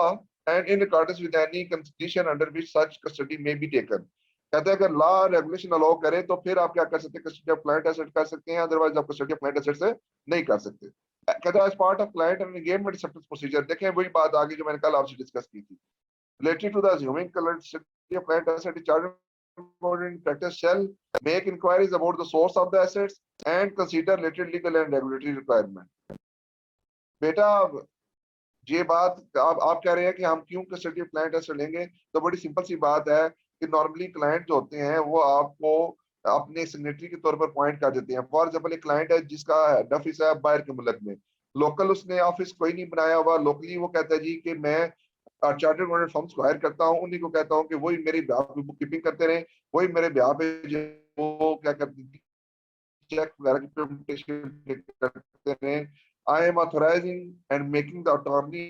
and in accordance with any condition under which such custody may be taken. कहते हैं अगर law regulation allow करे तो फिर आप क्या कर सकते हैं, कस्टडी ऑफ क्लाइंट एसेट कर सकते हैं, अदरवाइज आप कस्टडी ऑफ क्लाइंट एसेट से नहीं कर सकते। कहता है as part of client and engagement acceptance procedure. देखें वही बात आगे जो मैंने कल आपसे डिस्कस की थी, related to the assuming custody of client asset, the chartered accountant in practice shall make inquiries about the source of the assets and consider related legal and regulatory requirement। बेटा ये बात आप कह रहे हैं कि हम क्यों कस्टडी ऑफ क्लाइंट एसेट लेंगे, तो बड़ी सिंपल सी बात है कि नॉर्मली क्लाइंट जो होते हैं वो आपको अपने सिग्नेटरी के तौर पर पॉइंट कर देते हैं। फॉर एग्जाम्पल एक क्लाइंट है जिसका हेड ऑफिस है बाहर के मुल्क में, लोकल उसने ऑफिस कोई नहीं बनाया हुआ, लोकली वो कहता है जी कि मैं चार्टर्ड अकाउंटेंट फर्म्स को हायर करता हूँ, उन्हीं को कहता हूँ कि वही मेरी ब्याह पे बुक कीपिंग करते रहे, वही मेरे ब्याह पे वो क्या करते चेक वगैरह की प्रेजेंटेशन करते रहे। I am authorising and making the attorney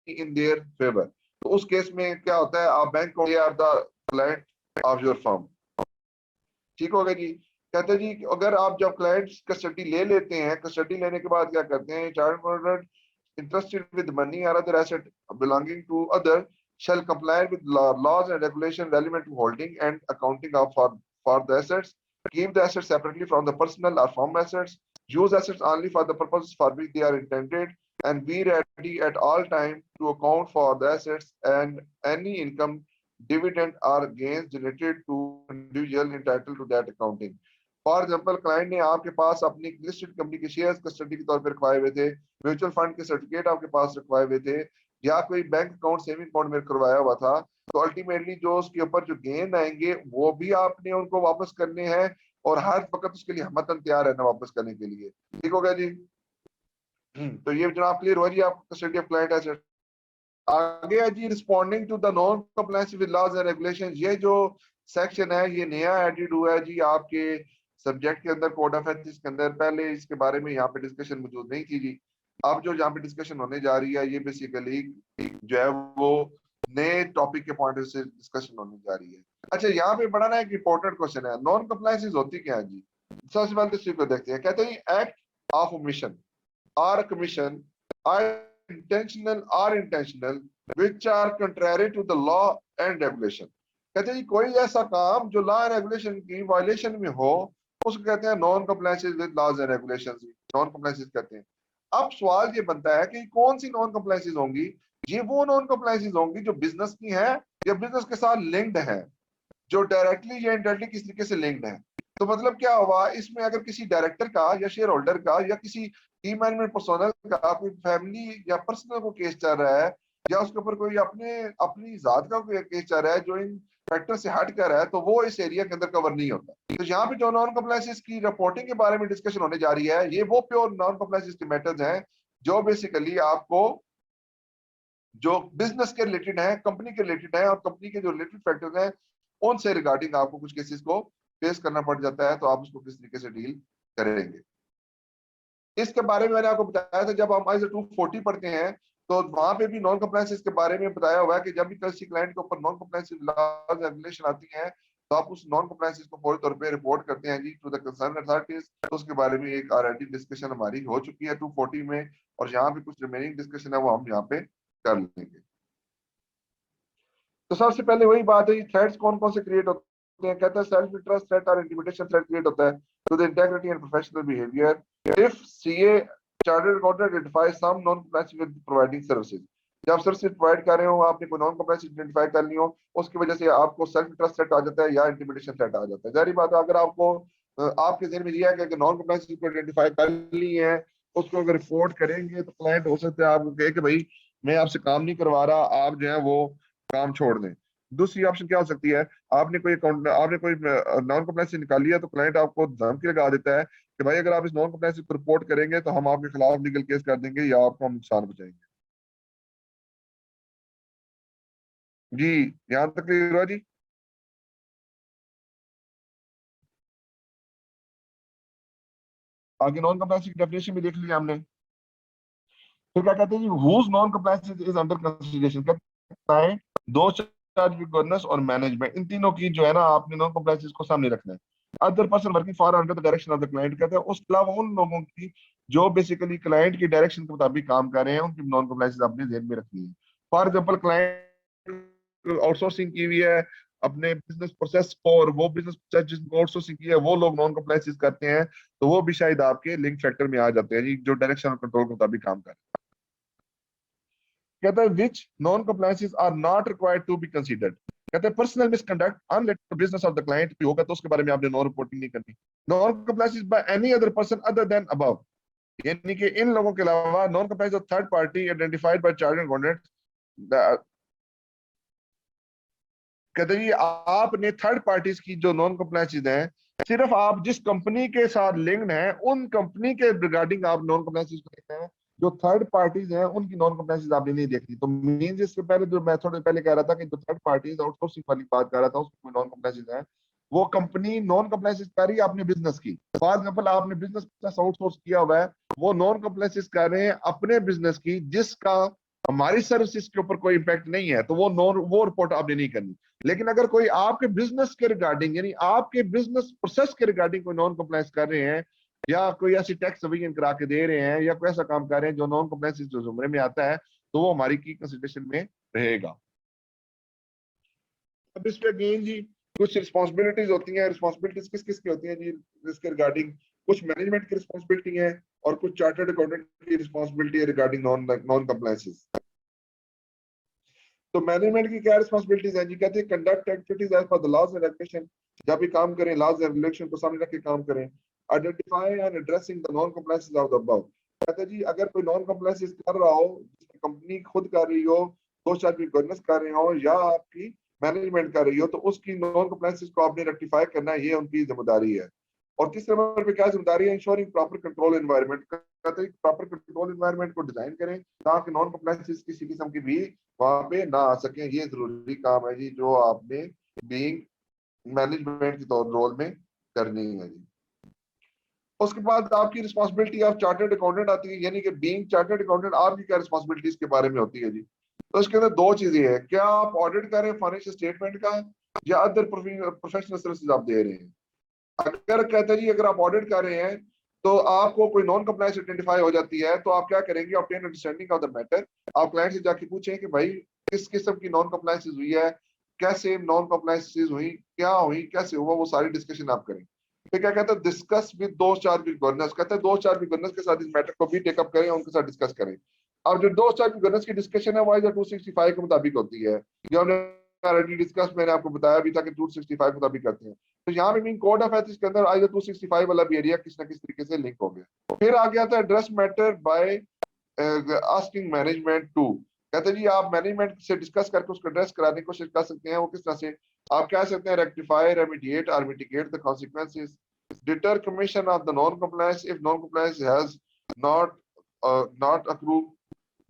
in their favour. तो उस केस में क्या होता है, आप बैंक को are the client of your firm. ठीक हो गया जी। कहते हैं जी अगर आप जब क्लाइंट कस्टडी ले लेते हैं, कस्टडी लेने के बाद क्या करते हैं, chartered accountant interested with money or other asset belonging to other shall comply with laws and regulation relevant to holding and accounting of for the assets, keep the assets separately from the personal or firm assets, use assets only for the purposes for which they are intended, and be ready at all time to account for the assets and any income, dividend or gains generated to individual entitled to that accounting. For example client ने आपके पास अपनी listed company के shares custody के तौर पर रखवाए हुए थे, mutual fund के सर्टिफिकेट आपके पास रखवाए हुए थे, या कोई बैंक अकाउंट सेविंग अकाउंट में करवाया हुआ था, तो अल्टीमेटली जो उसके ऊपर जो गेन आएंगे वो भी आपने उनको वापस करने हैं और हर वक्त उसके लिए हमतन तैयार रहना वापस करने के लिए। ठीक हो गया जी। तो ये जनाब क्लियर हुआ जी आपको कस्टडी ऑफ क्लाइंट एसेट। आगे है जी responding to the non compliance with laws and regulations. ये जो सेक्शन है ये नया एडिड हुआ है जी आपके सब्जेक्ट के अंदर, कोड ऑफ एथिक्स के अंदर। पहले इसके बारे में यहाँ पे डिस्कशन मौजूद नहीं थी जी। अब जो यहाँ पे डिस्कशन होने जा रही है ये बेसिकली जो है वो नए टॉपिक के पॉइंट से डिस्कशन होने जा रही है। अच्छा, यहाँ पे बड़ा ना एक इंपॉर्टेंट क्वेश्चन है, नॉन कंप्लायंसेस होती क्या है जी। सबसे पहले इसी को देखते हैं। कहते हैं एक्ट ऑफ ओमिशन और commission are intentional which are contrary to the law and regulation। कहते हैं कोई ऐसा काम जो लॉ एंड रेगुलेशन की वायलेशन में हो उसको कहते हैं non compliances with laws and regulations, non compliances कहते हैं। अब सवाल ये बनता है कि कौन सी नॉन कंप्लायंसेस होंगी। ये वो नॉन कंप्लायंसेस होंगी जो बिजनेस की है या बिजनेस के साथ लिंक्ड है, जो डायरेक्टली या इनडायरेक्टली किस तरीके से लिंक्ड है। तो मतलब क्या हुआ इसमें, अगर किसी डायरेक्टर का या शेयर होल्डर का या किसी की मैनेजमेंट पर्सनल का कोई फैमिली या पर्सनल को केस चल रहा है, या उसके ऊपर कोई अपने अपनी जात का कोई केस चल रहा है जो इन फैक्टर से हट कर है, तो वो इस एरिया के अंदर कवर नहीं होता। तो यहाँ पे जो नॉन कंप्लायंसेस की रिपोर्टिंग के बारे में डिस्कशन होने जा रही है, ये वो प्योर नॉन कंप्लायंसेस के मेथड्स हैं जो बेसिकली आपको जो बिजनेस के रिलेटेड है, कंपनी के रिलेटेड है, और कंपनी के जो रिलेटेड फैक्टर्स हैं उनसे रिगार्डिंग आपको कुछ केसेस को फेस करना पड़ जाता है, तो आप उसको किस तरीके से डील करेंगे। इसके बारे में मैंने आपको बताया था जब हम ISO 240 पढ़ते हैं तो वहां पे भी नॉन कंप्लायंसेस के बारे में बताया हुआ है कि जब भी किसी क्लाइंट के ऊपर नॉन कंप्लायंस लॉज रेगुलेशन आती है तो आप उस नॉन कंप्लायंसेस को फौरी तौर पे रिपोर्ट करते हैं जी टू द कंसर्न अथॉरिटीज। तो उसके बारे में एक ऑलरेडी डिस्कशन हमारी हो चुकी है 240 में, और यहाँ पे कुछ रिमेनिंग डिस्कशन है वो हम यहाँ पे कर लेंगे। तो सबसे पहले वही बात है, थ्रेट्स कौन कौन से क्रिएट होते हैं। कहते हैं सेल्फ इंटरेस्ट थ्रेट और इंटिमिडेशन थ्रेट क्रिएट होता है to the integrity and professional behaviour if CA chartered accountant identify some non compliance with providing services. जब सर्विस प्रोवाइड कर रहे हो, आपने कोई नॉन कंप्लायंस आइडेंटिफाई कर ली हो, उसकी वजह से आपको सेल्फ इंटरेस्ट थ्रेट आ जाता है या इंटिमिडेशन थ्रेट आ जाता है। जारी बात है, अगर आपको आपके जहन में यह है कि नॉन कंप्लायंस को आइडेंटिफाई कर ली है, उसको अगर रिपोर्ट करेंगे तो क्लाइंट हो सकता है आपको कहे कि भाई मैं आपसे काम नहीं करवा रहा, आप जो है वो काम छोड़ दें। दूसरी ऑप्शन क्या हो सकती है, आपने कोई अकाउंट आपने कोई नॉन कंप्लायंस निकाल लिया तो क्लाइंट आपको धमकी लगा देता है कि भाई अगर आप इस नॉन कंप्लायंस को रिपोर्ट करेंगे तो हम आपके खिलाफ लीगल केस कर देंगे या आपको हम नुकसान पहुंचाएंगे। जी, यहाँ तक क्लियर हुआ जी। आगे नॉन कंप्लायंस की डेफिनेशन भी देख लिया हमने। फिर क्या कहते हैं जी, whose non compliance is under consideration. कहता है दो चार्ज विद गवर्नेंस और मैनेजमेंट, इन तीनों की जो है ना आपने नॉन कंप्लायंस को सामने रखना है। Other person working for under the direction of the client, कहते हैं उसके अलावा उन लोगों की जो बेसिकली क्लाइंट की डायरेक्शन के मुताबिक काम कर रहे हैं, उनकी नॉन कंप्लायंस अपने ध्यान में रखनी है। फॉर एग्जाम्पल क्लाइंट आउटसोर्सिंग की हुई है अपने बिजनेस प्रोसेस को, और वो बिजनेस प्रोसेस जिसको आउटसोर्सिंग की है वो लोग नॉन कंप्लायंस करते हैं, तो वो भी शायद आपके लिंक फैक्टर में आ जाते हैं जी, जो डायरेक्शन और कंट्रोल के मुताबिक काम कर रहे हैं। कहता है which non compliances are not required to be considered. कहते हैं personal misconduct unrelated business of the client भी होगा तो उसके बारे में आपने नॉन रिपोर्टिंग नहीं करनी। Non compliances by any other person other than above, यानी कि इन लोगों के अलावा non compliance of third party identified by chartered accountant. कहते हैं आपने थर्ड पार्टीज की जो नॉन कंप्लायंसेस हैं सिर्फ आप जिस कंपनी के साथ लिंक्ड हैं उन कंपनी के रिगार्डिंग आप नॉन कंप्लायंसेस को देखते हैं, जो थर्ड पार्टीज हैं उनकी नॉन कंप्लायंसेस आपने नहीं देखनी। तो मींस इससे पहले जो मैं थोड़े पहले कह रहा था कि जो थर्ड पार्टीज आउटसोर्सिंग वाली बात कर रहा था उसमें नॉन कंप्लायंसेस है, वो कंपनी नॉन कंप्लायंसेस कर रही है अपने बिजनेस की। फॉर एग्जाम्पल आपने बिजनेस आउटसोर्स किया हुआ है, वो नॉन कंप्लायंसेस कर रहे हैं अपने बिजनेस की जिसका हमारी सर्विसेज के ऊपर कोई इम्पैक्ट नहीं है, तो वो रिपोर्ट आपने नहीं करनी। लेकिन अगर कोई आपके बिजनेस के रिगार्डिंग यानी आपके बिजनेस प्रोसेस के रिगार्डिंग कोई नॉन कंप्लायंस कर रहे हैं, या कोई ऐसी टैक्स अवेजन करा के दे रहे हैं, या कोई ऐसा काम कर रहे हैं जो नॉन कंप्लायंस जो जुमरे में आता है, तो वो हमारी की कंसिडरेशन में रहेगा। अब इसमें अगेन जी कुछ रिस्पॉन्सिबिलिटीज होती हैं। रिस्पॉन्सिबिलिटीज किस किस की होती हैं जी इसके रिगार्डिंग, कुछ मैनेजमेंट की रिस्पॉन्सिबिलिटी है, और कुछ चार्टर्ड अकाउंटेंट की रिस्पॉन्सिबिलिटी है रिगार्डिंग नॉन कंप्लायंसेस। तो मैनेजमेंट की क्या रिस्पॉन्सिबिलिटीज हैं जी? कहते हैं conduct activities as per the laws and regulation. जब भी काम करें लॉज एंड रेगुलेशन को सामने रख के काम करें। Identify and addressing the non compliances of the above. कहते हैं जी अगर कोई नॉन कंप्लायंसेस कर रहा हो, कंपनी खुद कर रही हो, दो चार की गवर्नेंस कर रहे हो, या आपकी मैनेजमेंट कर रही हो, तो उसकी नॉन कंप्लायंसेस को आपने रेक्टिफाई करना है, ये उनकी जिम्मेदारी है। और तीसरे नंबर पे क्या जिम्मेदारी है? Ensuring proper control environment. कहते हैं प्रॉपर कंट्रोल एनवायरनमेंट को डिजाइन करें ताकि नॉन कंप्लायंसेस किसी किस्म की भी वहां पे ना आ सके। ये जरूरी काम है जी जो आपने बीइंग मैनेजमेंट के तौर रोल में करनी है जी। उसके बाद आपकी रिस्पॉन्सिबिलिटी ऑफ चार्टर्ड अकाउंटेंट आती है, यानी कि बीइंग चार्टर्ड अकाउंटेंट आपकी क्या रिस्पॉन्सिबिलिटीज के बारे में होती है जी। तो इसके अंदर दो चीजें हैं, क्या आप ऑडिट कर रहे हैं फाइनेंशियल स्टेटमेंट का, या अदर प्रोफेशनल सर्विसेज आप दे रहे हैं। अगर कहते हैं जी अगर आप ऑडिट कर रहे हैं तो आपको कोई नॉन कंप्लायंस आइडेंटिफाई हो जाती है, तो आप क्या करेंगे? Obtain understanding of the matter. आप क्लाइंट से जाके पूछें कि भाई किस किस्म की नॉन कंप्लायंसेस हुई है, कैसे नॉन कंप्लायंसेस हुई, क्या हुई, कैसे हुआ, वो सारी डिस्कशन आप करें। फिर क्या कहते हैं? डिस्कस विद दो चार बिग गवर्नेंस। कहते हैं दो चार बिग गवर्नेंस के साथ इस मैटर को भी टेकअप करें, उनके साथ डिस्कस करें। अब जो दो चार बिग गवर्नेंस की डिस्कशन है वो 265 के मुताबिक होती है, जो हमने ऑलरेडी डिस्कस, मैंने आपको बताया भी था कि 265 के मुताबिक करते हैं। तो यहाँ पे मीन कोड ऑफ एथिक्स के अंदर आईजा 265 वाला भी एरिया किस ना किस तरीके से लिंक हो गया। फिर आ गया था address matter by asking management to. कहते हैं जी आप मैनेजमेंट से डिस्कस करके उसको एड्रेस कराने की कोशिश कर सकते हैं। वो किस तरह से? आप कह सकते हैं रेक्टिफाई, रेमिडिएट और mitigate the consequences, deter commission of the non compliance if non compliance has not not approve,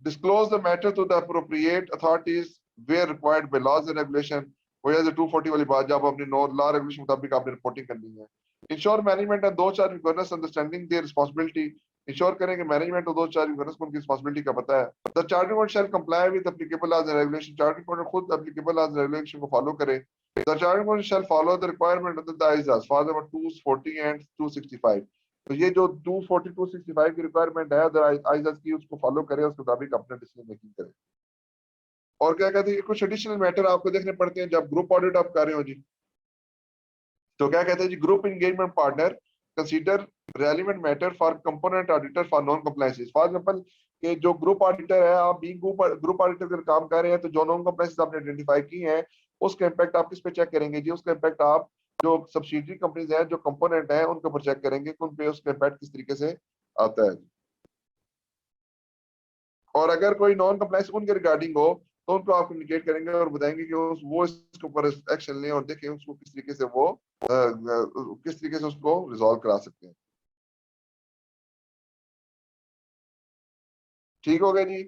disclose the matter to the appropriate authorities where required by laws and regulation। वो जैसे 240 वाली बात, जब अपने लॉ रेगुलेशन मुताबिक आपने reporting करनी है। इंश्योर मैनेजमेंट एंड दो चार governance understanding their responsibility. Ensure करें कि मैनेजमेंट और दो चार गवर्नेंस को उनकी रिस्पांसिबिलिटी का पता है। The chartered accountant shall comply with applicable laws and regulation. Chartered accountant खुद एप्लीकेबल लॉज एंड रेगुलेशन को फॉलो करे। The chartered accountant shall follow the requirement of the ISAs for number 240 and 265। तो ये जो 240 265 की रिक्वायरमेंट है other आईजास की, उसको फॉलो करें, उसके मुताबिक अपने डिसीजन मेकिंग करें। और क्या कहते हैं कुछ एडिशनल मैटर आपको देखने पड़ते हैं जब ग्रुप ऑडिट आप कर रहे हो जी। तो क्या कहते हैं जी? Group engagement partner consider relevant matter for component auditor for non compliances. For example कि जो ग्रुप ऑडिटर है, आप बीइंग ग्रुप ऑडिटर का काम कर रहे हैं, तो जो नॉन कंप्लायंसेस आपने आइडेंटिफाई की हैं उसका इंपैक्ट आप किस पे चेक करेंगे जी? उसका इंपैक्ट आप जो सब्सिडियरी कंपनीज हैं, जो कंपोनेंट है, उनके ऊपर चेक करेंगे कि उन पे उसका इंपैक्ट किस तरीके से आता है। और अगर कोई नॉन कंप्लायंस उनके रिगार्डिंग हो तो उनको आप कम्युनिकेट करेंगे और बताएंगे कि वो इसके ऊपर एक्शन लें और देखें उसको किस तरीके से वो किस तरीके से उसको रिजॉल्व करा सकते हैं। ठीक हो गया जी।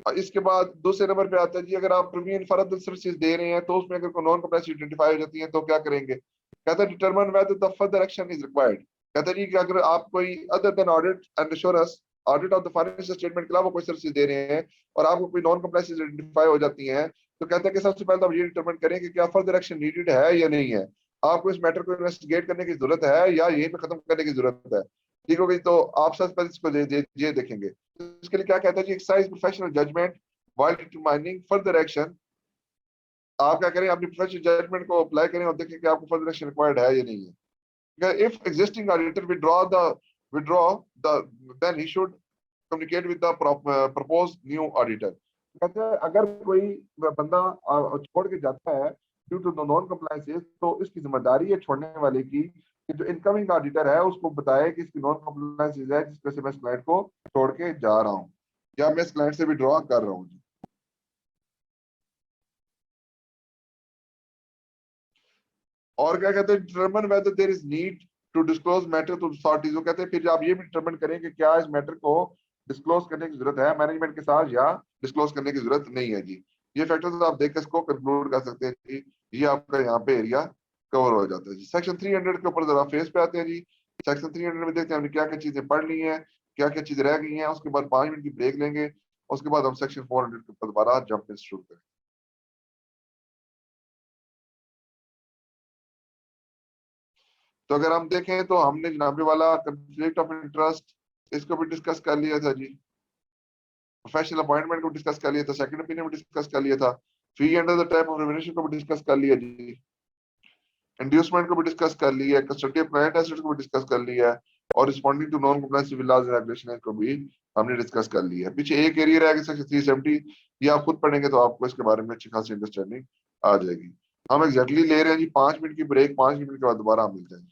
और इसके बाद दूसरे नंबर पे आता है जी अगर आप प्रीमियम फर्दर सर्विसेज दे रहे हैं तो उसमें अगर कोई नॉन कंप्लायंस आइडेंटिफाई हो जाती है तो क्या करेंगे? कहते हैं determine whether the further action is required. कहते हैं जी कि अगर आप कोई other than audit and assurance, audit of the financial statement के अलावा कोई सर्विस दे रहे हैं और आपको कोई नॉन कंप्लायंस आइडेंटिफाई हो जाती हैं, तो कहते हैं कि सबसे पहले तो आप ये डिटरमाइन करें कि क्या फर्दर एक्शन नीडेड है या नहीं है। आपको इस मैटर को इन्वेस्टिगेट करने की जरूरत है या यहीं पे खत्म करने की जरूरत है। ठीक हो गई। तो आप सबसे पहले इसको ये देखेंगे। इसके लिए क्या कहता है जी? Exercise professional judgement while determining further action. आप क्या करें? अपनी प्रोफेशनल जजमेंट को अप्लाई करें और देखें कि आपको फर्दर एक्शन रिक्वायर्ड है या नहीं है। If existing auditor withdraw the then he should communicate with the proposed new auditor। कहते हैं अगर कोई बंदा छोड़ के जाता है due to the non compliances, तो इसकी जिम्मेदारी है छोड़ने वाले की कि जो इनकमिंग ऑडिटर है उसको बताए कि इसकी नॉन कंप्लायंसेस है जिस वजह से मैं इस क्लाइंट को छोड़ के जा रहा हूँ या मैं इस क्लाइंट से विड्रॉ कर रहा हूँ। और क्या कहते हैं? Determine whether there is need to disclose matter to authorities. वो कहते हैं फिर आप ये भी डिटरमिन करें कि क्या इस मैटर को डिस्क्लोज करने की जरूरत है मैनेजमेंट के साथ या डिस्क्लोज करने की जरूरत नहीं है जी। ये फैक्टर्स आप देख के इसको कंक्लूड कर सकते हैं जी। ये आपका यहाँ पे एरिया कवर हो जाता है जी। सेक्शन 300 के ऊपर जरा फेस पे आते हैं जी। सेक्शन 300 में देखते हैं हमने क्या क्या चीजें पढ़ ली हैं, क्या क्या चीजें रह गई हैं। उसके बाद 5 मिनट की ब्रेक लेंगे, उसके बाद हम सेक्शन 400 के ऊपर दोबारा जंप शुरू करें। तो अगर हम देखें तो हमने जनाबे वाला कंफ्लिक्ट ऑफ इंटरेस्ट इसको भी डिस्कस कर लिया था जी। प्रोफेशनल अपॉइंटमेंट को डिस्कस कर लिया था, सेकंड ओपिनियन भी डिस्कस कर लिया था, fee under the type of remuneration को भी डिस्कस कर लिया जी, इंड्यूसमेंट को भी डिस्कस कर लिया है, कस्टडी ऑफ क्लाइंट एसेट्स को भी डिस्कस कर लिया है, और responding to non compliance with laws and regulation को भी हमने डिस्कस कर लिया है। पीछे एक एरिया रह गया सेक्शन 370, ये आप खुद पढ़ेंगे तो आपको इसके बारे में अच्छी खासी अंडरस्टैंडिंग आ जाएगी। हम एग्जैक्टली ले रहे हैं जी 5 मिनट की ब्रेक, 5 मिनट के बाद दोबारा हम मिल जाएंगे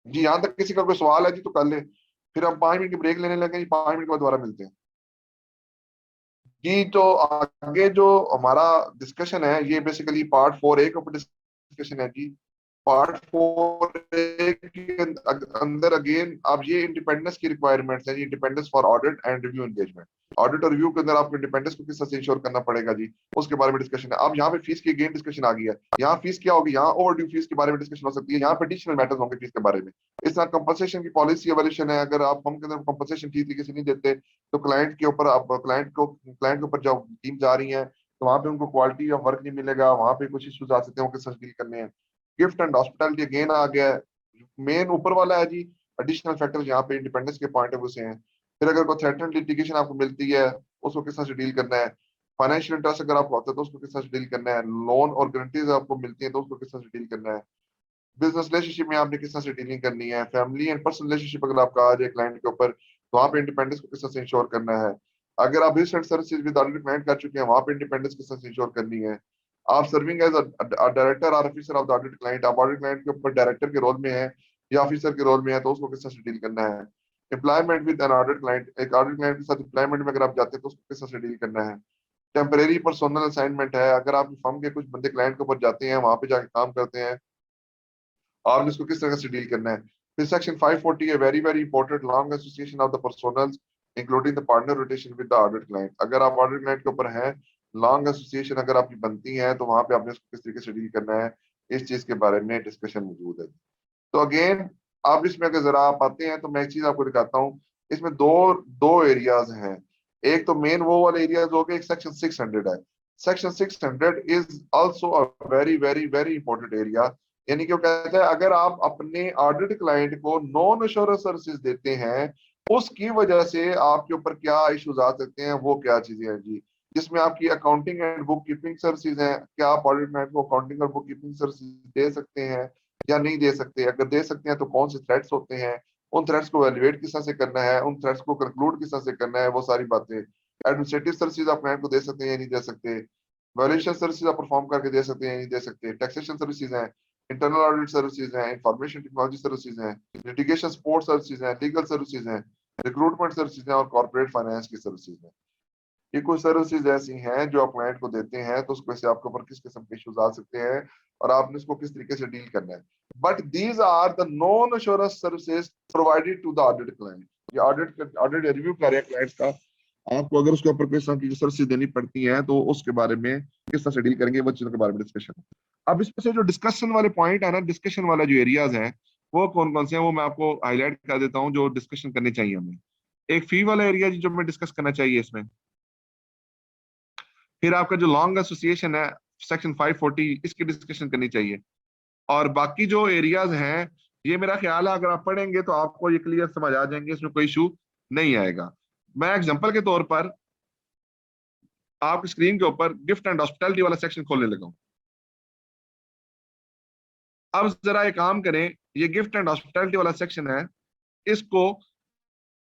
जी। यहाँ तक किसी का कोई सवाल है जी तो कर ले, फिर हम 5 मिनट की ब्रेक लेने लगे जी, 5 मिनट के बाद दोबारा मिलते हैं जी। तो आगे जो हमारा डिस्कशन है ये बेसिकली पार्ट 4A के ऊपर डिस्कशन है जी। पार्ट 4A के अंदर अगेन आप ये इंडिपेंडेंस की रिक्वायरमेंट्स है, independence for audit and review engagement. Audit और रिव्यू के अंदर आपको इंडिपेंडेंस को किस तरह से इंश्योर करना पड़ेगा जी, उसके बारे में डिस्कशन है। अब यहाँ पे फीस की अगेन डिस्कशन आ गई है। यहाँ फीस क्या होगी, यहाँ ओवरड्यू फीस के बारे में डिस्कशन हो सकती है, यहाँ पे एडिशनल मैटर्स होंगे फीस के बारे में। इस तरह कंपनसेशन की पॉलिसी एवोल्यूशन है, अगर आप फर्म के अंदर कंपनसेशन ठीक तरीके से नहीं देते तो क्लाइंट के ऊपर, आप क्लाइंट के ऊपर जब टीम जा रही है तो वहां पे उनको क्वालिटी ऑफ वर्क नहीं मिलेगा, वहां पे कुछ इश्यूज आ सकते हैं, वो किस तरह डील करने हैं। गिफ्ट एंड हॉस्पिटैलिटी अगेन आ गया है, मेन ऊपर वाला है जी। एडिशनल फैक्टर्स यहाँ पे इंडिपेंडेंस के पॉइंट ऑफ व्यू से हैं। फिर अगर कोई थ्रेटन्ड लिटिगेशन आपको मिलती है उसको किस तरह से डील करना है। फाइनेंशियल इंटरेस्ट अगर आपको आता है तो उसको किस तरह से डील करना है। लोन और गारंटीज आपको मिलती है तो उसको किस तरह से डील करना है। बिजनेस रिलेशनशिप में आपने किस तरह से डीलिंग करनी है। फैमिली एंड पर्सनल रिलेशनशिप अगर आपका आ जाए क्लाइंट के ऊपर तो वहाँ पे इंडिपेंडेंस को किस तरह से इंश्योर करना है। अगर आप business services with audit client कर चुके हैं वहाँ पे इंडिपेंडेंस किस तरह से इंश्योर करनी है। आप सर्विंग एज डायरेक्टर और officer of the audit client, आप ऑडिट क्लाइंट के ऊपर डायरेक्टर के रोल में है या ऑफिसर के रोल में है तो उसको किस तरह से डील करना है। Employment with an audit client, एक ऑडिट क्लाइंट के साथ एम्प्लॉयमेंट में अगर आप जाते हैं तो उसको किस तरह से डील करना है। टेम्परेरी पर्सनल असाइनमेंट है, अगर आप फर्म के कुछ बंदे क्लाइंट के ऊपर जाते हैं वहां पे जाके काम करते हैं, आपने इसको किस तरह से डील करना है। फिर सेक्शन 540 है, very very important, long association of the personnels including the partner rotation with the audit client. अगर आप ऑडिट क्लाइंट के ऊपर हैं, लॉन्ग एसोसिएशन अगर आपकी बनती है तो वहां पे आपने इसको किस तरीके से डील करना है, इस चीज के बारे में डिस्कशन मौजूद है। तो अगेन आप इसमें अगर जरा आप आते हैं तो मैं एक चीज आपको दिखाता हूँ। इसमें दो दो एरियाज हैं। एक तो मेन वो वाले एरियाज हो गए, एक सेक्शन 600 है। Section 600 is also a very very very important area. यानी कि वो कहता है अगर आप अपने ऑडिट क्लाइंट को नॉन एश्योरेंस सर्विसेज देते हैं उसकी वजह से आपके ऊपर क्या इश्यूज आ सकते हैं, वो क्या चीजें हैं जी। जिसमें आपकी accounting and book keeping services हैं, क्या आप ऑडिट क्लाइंट को अकाउंटिंग और बुक कीपिंग सर्विसेज दे सकते हैं या नहीं दे सकते। अगर दे सकते हैं तो कौन से थ्रेट्स होते हैं, उन थ्रेट्स को एलिवेट किस तरह से करना है, उन थ्रेट्स को कंक्लूड किस तरह से करना है, वो सारी बातें। एडमिनिस्ट्रेटिव सर्विसेज आप क्लाइंट को दे सकते हैं या नहीं दे सकते। वैल्यूएशन सर्विसेज आप परफॉर्म करके दे सकते हैं या नहीं दे सकते। टैक्सेशन सर्विसेज हैं, इंटरनल ऑडिट सर्विसेज हैं, इंफॉर्मेशन टेक्नोलॉजी सर्विसेज हैं, लिटिगेशन सपोर्ट सर्विसेज हैं, लीगल सर्विसेज हैं, रिक्रूटमेंट सर्विसेज हैं और कॉर्पोरेट फाइनेंस की सर्विसेज हैं। ये कुछ सर्विसेज ऐसी हैं जो आप क्लाइंट को देते हैं तो उसको से आपके ऊपर किस किस्म के इश्यूज आ सकते हैं और आपने इसको किस तरीके से डील करना है। But these are the non assurance services provided to the audit client. ये ऑडिट रिव्यू कर रहे हैं क्लाइंट का, आपको अगर उसके ऊपर किस तरह की सर्विसेज देनी पड़ती हैं तो उसके बारे में किस तरह से डील करेंगे, वो चीजों के बारे में डिस्कशन है। अब इसमें से जो डिस्कशन वाले पॉइंट है ना, डिस्कशन वाला जो एरियाज हैं वो कौन कौन से हैं वो मैं आपको हाईलाइट कर देता हूँ जो डिस्कशन करनी चाहिए हमें। एक फी वाला एरिया जो हमें डिस्कस करना चाहिए इसमें। फिर आपका जो लॉन्ग एसोसिएशन है सेक्शन 540, इसकी डिस्कशन करनी चाहिए। और बाकी जो एरियाज हैं ये मेरा ख्याल है अगर आप पढ़ेंगे तो आपको ये क्लियर समझ आ जाएंगे, इसमें कोई इशू नहीं आएगा। मैं एग्जांपल के तौर पर आपकी स्क्रीन के ऊपर गिफ्ट एंड हॉस्पिटैलिटी वाला सेक्शन खोलने लगा हूं। अब जरा एक काम करें, ये गिफ्ट एंड हॉस्पिटैलिटी वाला सेक्शन है, इसको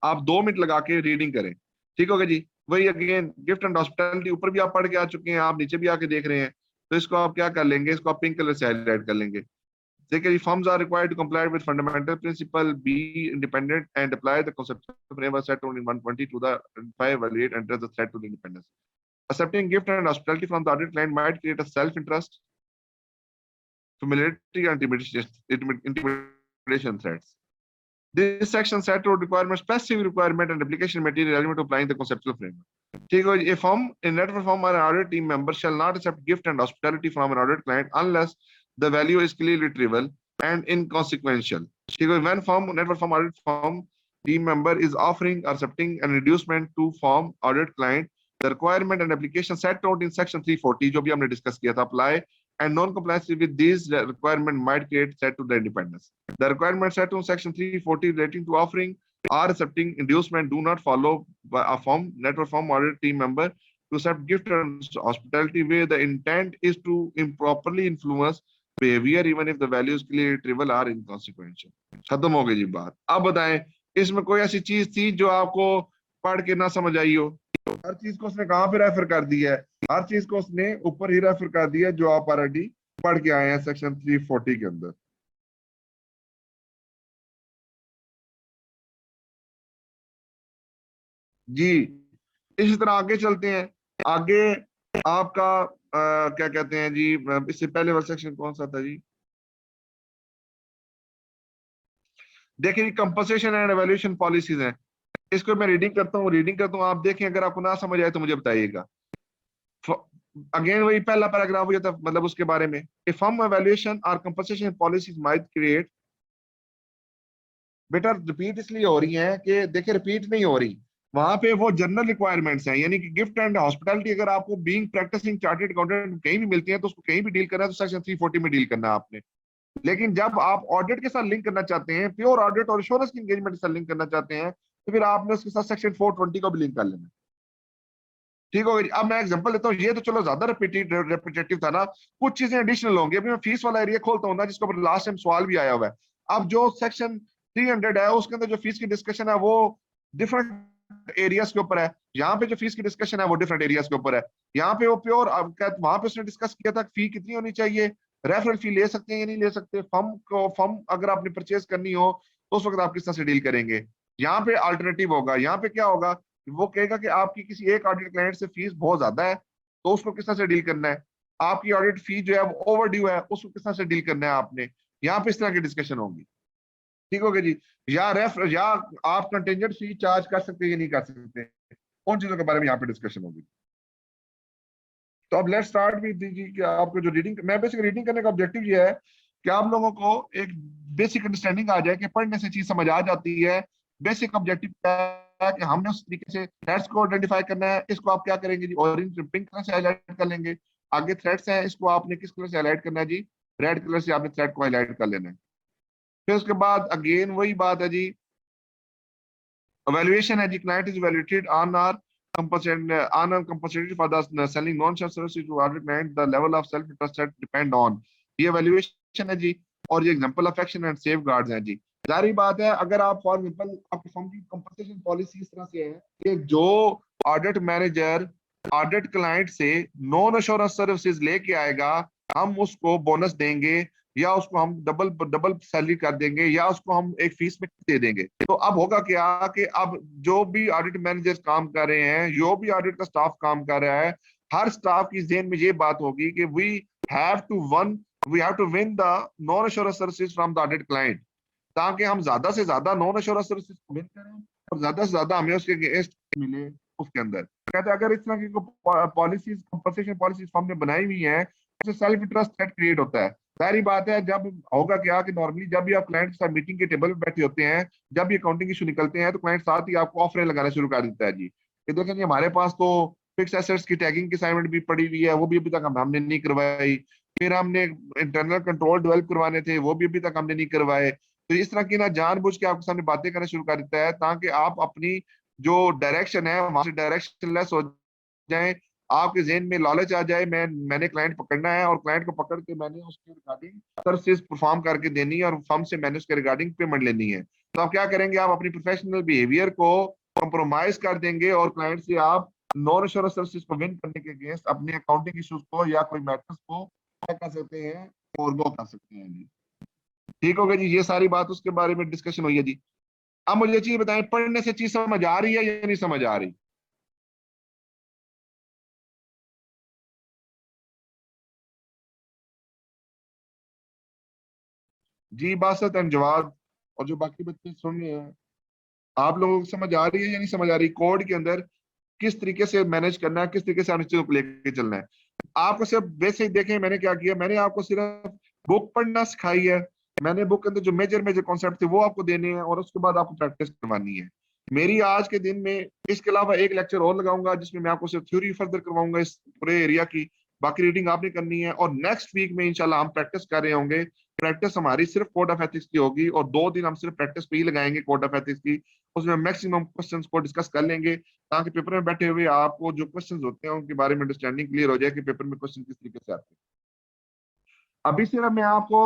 आप 2 मिनट लगा के रीडिंग करें। ठीक होगा जी। वही अगेन गिफ्ट एंड हॉस्पिटैलिटी ऊपर भी आप पढ़ के आ चुके हैं, आप नीचे भी आके देख रहे हैं। तो इसको आप क्या कर लेंगे, इसको आप पिंक कलर से हाईलाइट कर लेंगे। देखिए, firms are required to comply with fundamental principle, be independent and apply the concept framework set on in 120 to the evaluate and address the threat to the independence. Accepting gift and hospitality from the audit client might create a self-interest, familiarity, and intimidation threats. This section set out requirements, specific requirement, and application material relevant to applying the conceptual framework. ठीक है, a firm, a network firm or an audit team member shall not accept gift and hospitality from an audit client unless the value is clearly trivial and inconsequential. ठीक है, when firm, network firm, audit firm team member is offering or accepting an inducement to firm audit client, the requirement and application set out in section 340 जो भी हमने discuss किया था apply, and non-compliance with these requirement might create threat to the independence. The requirements set on section 340 relating to offering or accepting inducement do not follow by a firm, network firm, audit team member to accept gift and hospitality where the intent is to improperly influence behaviour even if the values clearly trivial are inconsequential. खत्म हो गई जी बात। अब बताएं इसमें कोई ऐसी चीज थी जो आपको पढ़ के ना समझ आई हो? हर चीज को उसने कहाँ पे रेफर कर दिया है? हर चीज को उसने ऊपर ही रेफर कर दिया है जो आप ऑलरेडी पढ़ के आए हैं सेक्शन 340 के अंदर। जी इसी तरह आगे चलते हैं। आगे आपका क्या कहते हैं जी, इससे पहले वाला सेक्शन कौन सा था जी? देखिए जी, कंपनसेशन एंड एवेल्यूशन पॉलिसीज हैं। इसको मैं रीडिंग करता हूँ, आप देखें, अगर आपको ना समझ आए तो मुझे बताइएगा। अगेन वही पहला पैराग्राफ हो जाता, मतलब उसके बारे में, ए फर्म एवेल्यूशन और कंपनसेशन पॉलिसीज माइट क्रिएट। बेटा रिपीट इसलिए हो रही है कि देखिए रिपीट नहीं हो रही, वहां पे वो जनरल रिक्वायरमेंट्स हैं, यानी कि गिफ्ट एंड हॉस्पिटैलिटी अगर आपको बीइंग प्रैक्टिसिंग चार्टर्ड अकाउंटेंट कहीं भी मिलती है तो उसको कहीं भी डील करना है तो सेक्शन 340 में डील करना है आपने। लेकिन जब आप ऑडिट के साथ लिंक करना चाहते हैं, प्योर ऑडिट और इंश्योरेंस की एंगेजमेंट के साथ लिंक करना चाहते हैं, तो फिर आपने उसके साथ सेक्शन 420 को भी लिंक कर लेना। ठीक हो गई। अब मैं एग्जांपल देता हूँ, ये तो चलो ज्यादा रेपिटेटिव था ना, कुछ चीजें एडिशनल होंगी। अभी मैं फीस वाला एरिया खोलता हूँ ना, जिसके ऊपर लास्ट टाइम सवाल भी आया हुआ है। अब जो सेक्शन 300 है उसके अंदर जो फीस की डिस्कशन है वो डिफरेंट एरियाज के ऊपर है। यहाँ पे जो फीस की डिस्कशन है वो डिफरेंट एरियाज के ऊपर है। यहाँ पे वो प्योर, वहां पे उसने डिस्कस किया था फी कितनी होनी चाहिए, रेफरल फी ले सकते हैं या नहीं ले सकते, फर्म अगर आपने परचेज करनी हो तो उस वक्त आप किस तरह से डील करेंगे। यहाँ पे अल्टरनेटिव होगा, यहाँ पे क्या होगा, वो कहेगा कि आपकी किसी एक ऑडिट क्लाइंट से फीस बहुत ज्यादा है तो उसको किस तरह से डील करना है, आपकी ऑडिट फी जो है वो ओवर ड्यू है उसको किस तरह से डील करना है आपने। यहाँ पे इस तरह की डिस्कशन होगी। ठीक हो गया जी। या आप कंटेंजेंट फी चार्ज कर सकते हैं या नहीं कर सकते, उन चीजों के बारे में यहाँ पे डिस्कशन होगी। तो अब लेट्स स्टार्ट विद जी कि आपको जो रीडिंग, मैं बेसिक रीडिंग करने का ऑब्जेक्टिव ये है कि आप लोगों को एक बेसिक अंडरस्टैंडिंग आ जाए कि पढ़ने से चीज समझ आ जाती है। बेसिक ऑब्जेक्टिव क्या है कि हमने उस तरीके से थ्रेड्स को आइडेंटिफाई करना है। इसको आप क्या करेंगे जी, ऑरेंज पिंक कलर से हाईलाइट कर लेंगे। आगे थ्रेड्स हैं, इसको आपने किस कलर से हाईलाइट करना है जी, रेड कलर से आपने थ्रेड को हाईलाइट कर लेना है। फिर उसके बाद अगेन वही बात है जी, evaluation है जी, client is evaluated on or compensated for the selling non-share services to other client, the level of self interest that depend on। ये evaluation है जी, और ये example of action and safeguards हैं जी। जारी बात है, अगर आप फॉर एग्जाम्पल आपकी फर्म की कंपनसेशन पॉलिसी इस तरह से है कि जो ऑडिट मैनेजर ऑडिट क्लाइंट से नॉन अश्योरेंस सर्विसेज लेके आएगा, हम उसको बोनस देंगे या उसको हम डबल डबल सैलरी कर देंगे या उसको हम एक फीस में दे देंगे। तो अब होगा क्या कि अब जो भी ऑडिट मैनेजर्स काम कर रहे हैं, जो भी ऑडिट का स्टाफ काम कर रहा है, हर स्टाफ की जेहन में ये बात होगी कि we have to win the non assurance services from the audit client, ताकि हम ज्यादा से ज्यादा नॉन एश्योरेंस सर्विसेज को विन करें और ज्यादा से ज्यादा हमें उसके अगेंस्ट मिले उसके अंदर। कहते हैं अगर इस तरह की पॉलिसीज, कंपनसेशन पॉलिसीज हमने बनाई हुई है, उससे सेल्फ इंटरेस्ट क्रिएट होता है। सारी बात है, जब होगा क्या कि नॉर्मली जब भी आप क्लाइंट के साथ मीटिंग के टेबल पे बैठे होते हैं, जब भी अकाउंटिंग इशू निकलते हैं तो क्लाइंट साथ ही आपको ऑफरें लगाना शुरू कर देता है जी, कि देखें जी हमारे पास तो फिक्स एसेट्स की टैगिंग की असाइनमेंट भी पड़ी हुई है, वो भी अभी तक हमने नहीं करवाई। फिर हमने इंटरनल कंट्रोल डेवलप करवाने थे, वो भी अभी तक हमने नहीं करवाए। तो इस तरह की ना जानबूझ के आपके सामने बातें करना शुरू कर देता है ताकि आप अपनी जो डायरेक्शन है वहां से डायरेक्शन लेस हो जाए, आपके जेहन में लालच आ जाए, मैंने क्लाइंट पकड़ना है और क्लाइंट को पकड़ के मैंने उसके रिगार्डिंग सर्विसेज परफॉर्म करके देनी है और फर्म से मैंने उसके रिगार्डिंग पेमेंट लेनी है। तो आप क्या करेंगे, आप अपनी प्रोफेशनल बिहेवियर को कॉम्प्रोमाइज कर देंगे और क्लाइंट से आप नॉन इंश्योरेंस सर्विसेज को विन करने के अगेंस्ट अपने अकाउंटिंग इश्यूज को या कोई मैटर्स को क्या कर सकते हैं, फॉरगो कर सकते हैं जी। ठीक हो गया जी, ये सारी बात उसके बारे में डिस्कशन हुई है जी। अब मुझे चीज बताएं, पढ़ने से चीज समझ आ रही है या नहीं समझ आ रही? जी बासत एंड जवाब और जो बाकी बच्चे सुन रहे हैं, आप लोगों को समझ आ रही है या नहीं समझ आ रही, कोड के अंदर किस तरीके से मैनेज करना है, किस तरीके से हमें चीजों को लेके चलना है। आपको सिर्फ बेसिक देखें, मैंने क्या किया, मैंने आपको सिर्फ बुक पढ़ना सिखाई है। मैंने बुक के अंदर जो मेजर मेजर कॉन्सेप्ट थे वो आपको देने हैं और उसके बाद आपको प्रैक्टिस करवानी है। मेरी आज के दिन में इसके अलावा एक लेक्चर और लगाऊंगा जिसमें मैं आपको सिर्फ थ्योरी फर्दर करवाऊंगा इस पूरे एरिया की, बाकी रीडिंग आपने करनी है। और नेक्स्ट वीक में इंशाल्लाह हम प्रैक्टिस कर रहे होंगे। प्रैक्टिस हमारी सिर्फ कोड ऑफ एथिक्स की होगी और 2 दिन हम सिर्फ प्रैक्टिस पे ही लगाएंगे कोड ऑफ एथिक्स की। उसमें मैक्सिमम क्वेश्चंस को डिस्कस कर लेंगे ताकि पेपर में बैठे हुए आपको जो क्वेश्चंस होते हैं उनके बारे में अंडरस्टैंडिंग क्लियर हो जाए कि पेपर में क्वेश्चन किस तरीके से आते हैं। अभी सिर्फ मैं आपको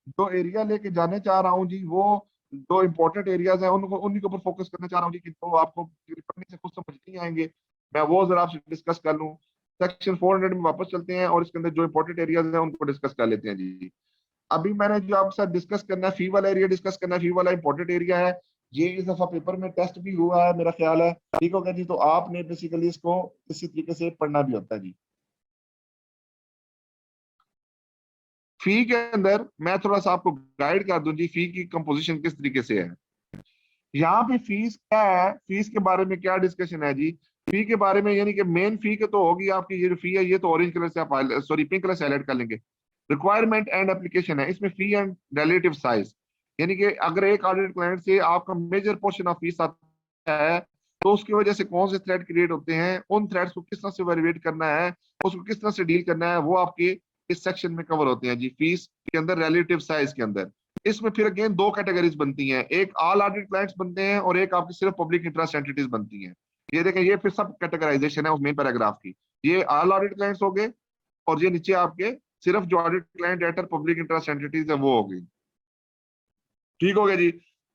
जो एरिया लेके जाने चाह रहा हूँ जी, वो जो इंपॉर्टेंट एरियाज हैं उनको उन्हीं के ऊपर फोकस करना चाह रहा हूँ जी, कि तो आपको पढ़ने से कुछ समझ नहीं आएंगे, मैं वो जरा आपसे डिस्कस कर लूँ। सेक्शन 400 में वापस चलते हैं और इसके अंदर जो इंपॉर्टेंट एरियाज हैं उनको डिस्कस कर लेते हैं जी। अभी मैंने जो आपके साथ डिस्कस करना है, फी वाला एरिया डिस्कस करना है, फी वाला इंपॉर्टेंट एरिया है। ये इस दफा पेपर में टेस्ट भी हुआ है मेरा ख्याल है, ठीक हो गया जी। तो आपने बेसिकली इसको इसी तरीके से पढ़ना भी होता है जी। फी के अंदर मैं थोड़ा सा आपको गाइड कर दूं जी, फी की कंपोजिशन किस तरीके से है। यहाँ पे फीस क्या है, फीस के बारे में क्या डिस्कशन है जी। फी के बारे में यानी कि मेन फी के तो होगी आपकी, ये जो फी है ये तो ऑरेंज कलर से आप सॉरी पिंक कलर से हाईलाइट कर लेंगे। रिक्वायरमेंट एंड एप्लीकेशन है, इसमें फी एंड रिलेटिव साइज, यानी कि अगर एक ऑडिट क्लाइंट से आपका मेजर पोर्शन ऑफ फीस आता है तो उसकी वजह से कौन से थ्रेड क्रिएट होते हैं, उन थ्रेड्स को किस तरह से वैल्यूएट करना है, उसको किस तरह से डील करना है, वो आपके इस सेक्शन में कवर होते हैं जी, फीस के अंदर रिलेटिव साइज के अंदर। इसमें फिर अगेन दो कैटेगरीज बनती हैं, एक ऑल ऑडिट क्लाइंट्स बनते हैं और एक आपकी सिर्फ पब्लिक इंटरेस्ट एंटिटीज बनती हैं। ये देखें, ये फिर सब कैटेगराइजेशन है उस मेन पैराग्राफ की। ये ऑल ऑडिट क्लाइंट्स हो गए और ये नीचे आपके सिर्फ जो audit client debtor public interest entities है वो हो गई, ठीक हो गया जी।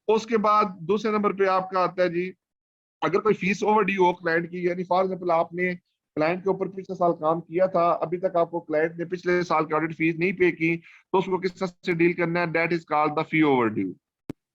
उसके बाद दूसरे नंबर पे आपका आता है जी, अगर कोई फीस ओवर ड्यू हो क्लाइंट की, यानी फॉर एग्जाम्पल आपने क्लाइंट के ऊपर पिछले साल काम किया था, अभी तक आपको क्लाइंट ने पिछले साल की ऑडिट फीस नहीं पे की, तो उसको किस तरह से डील करना है, that is called the fee over due,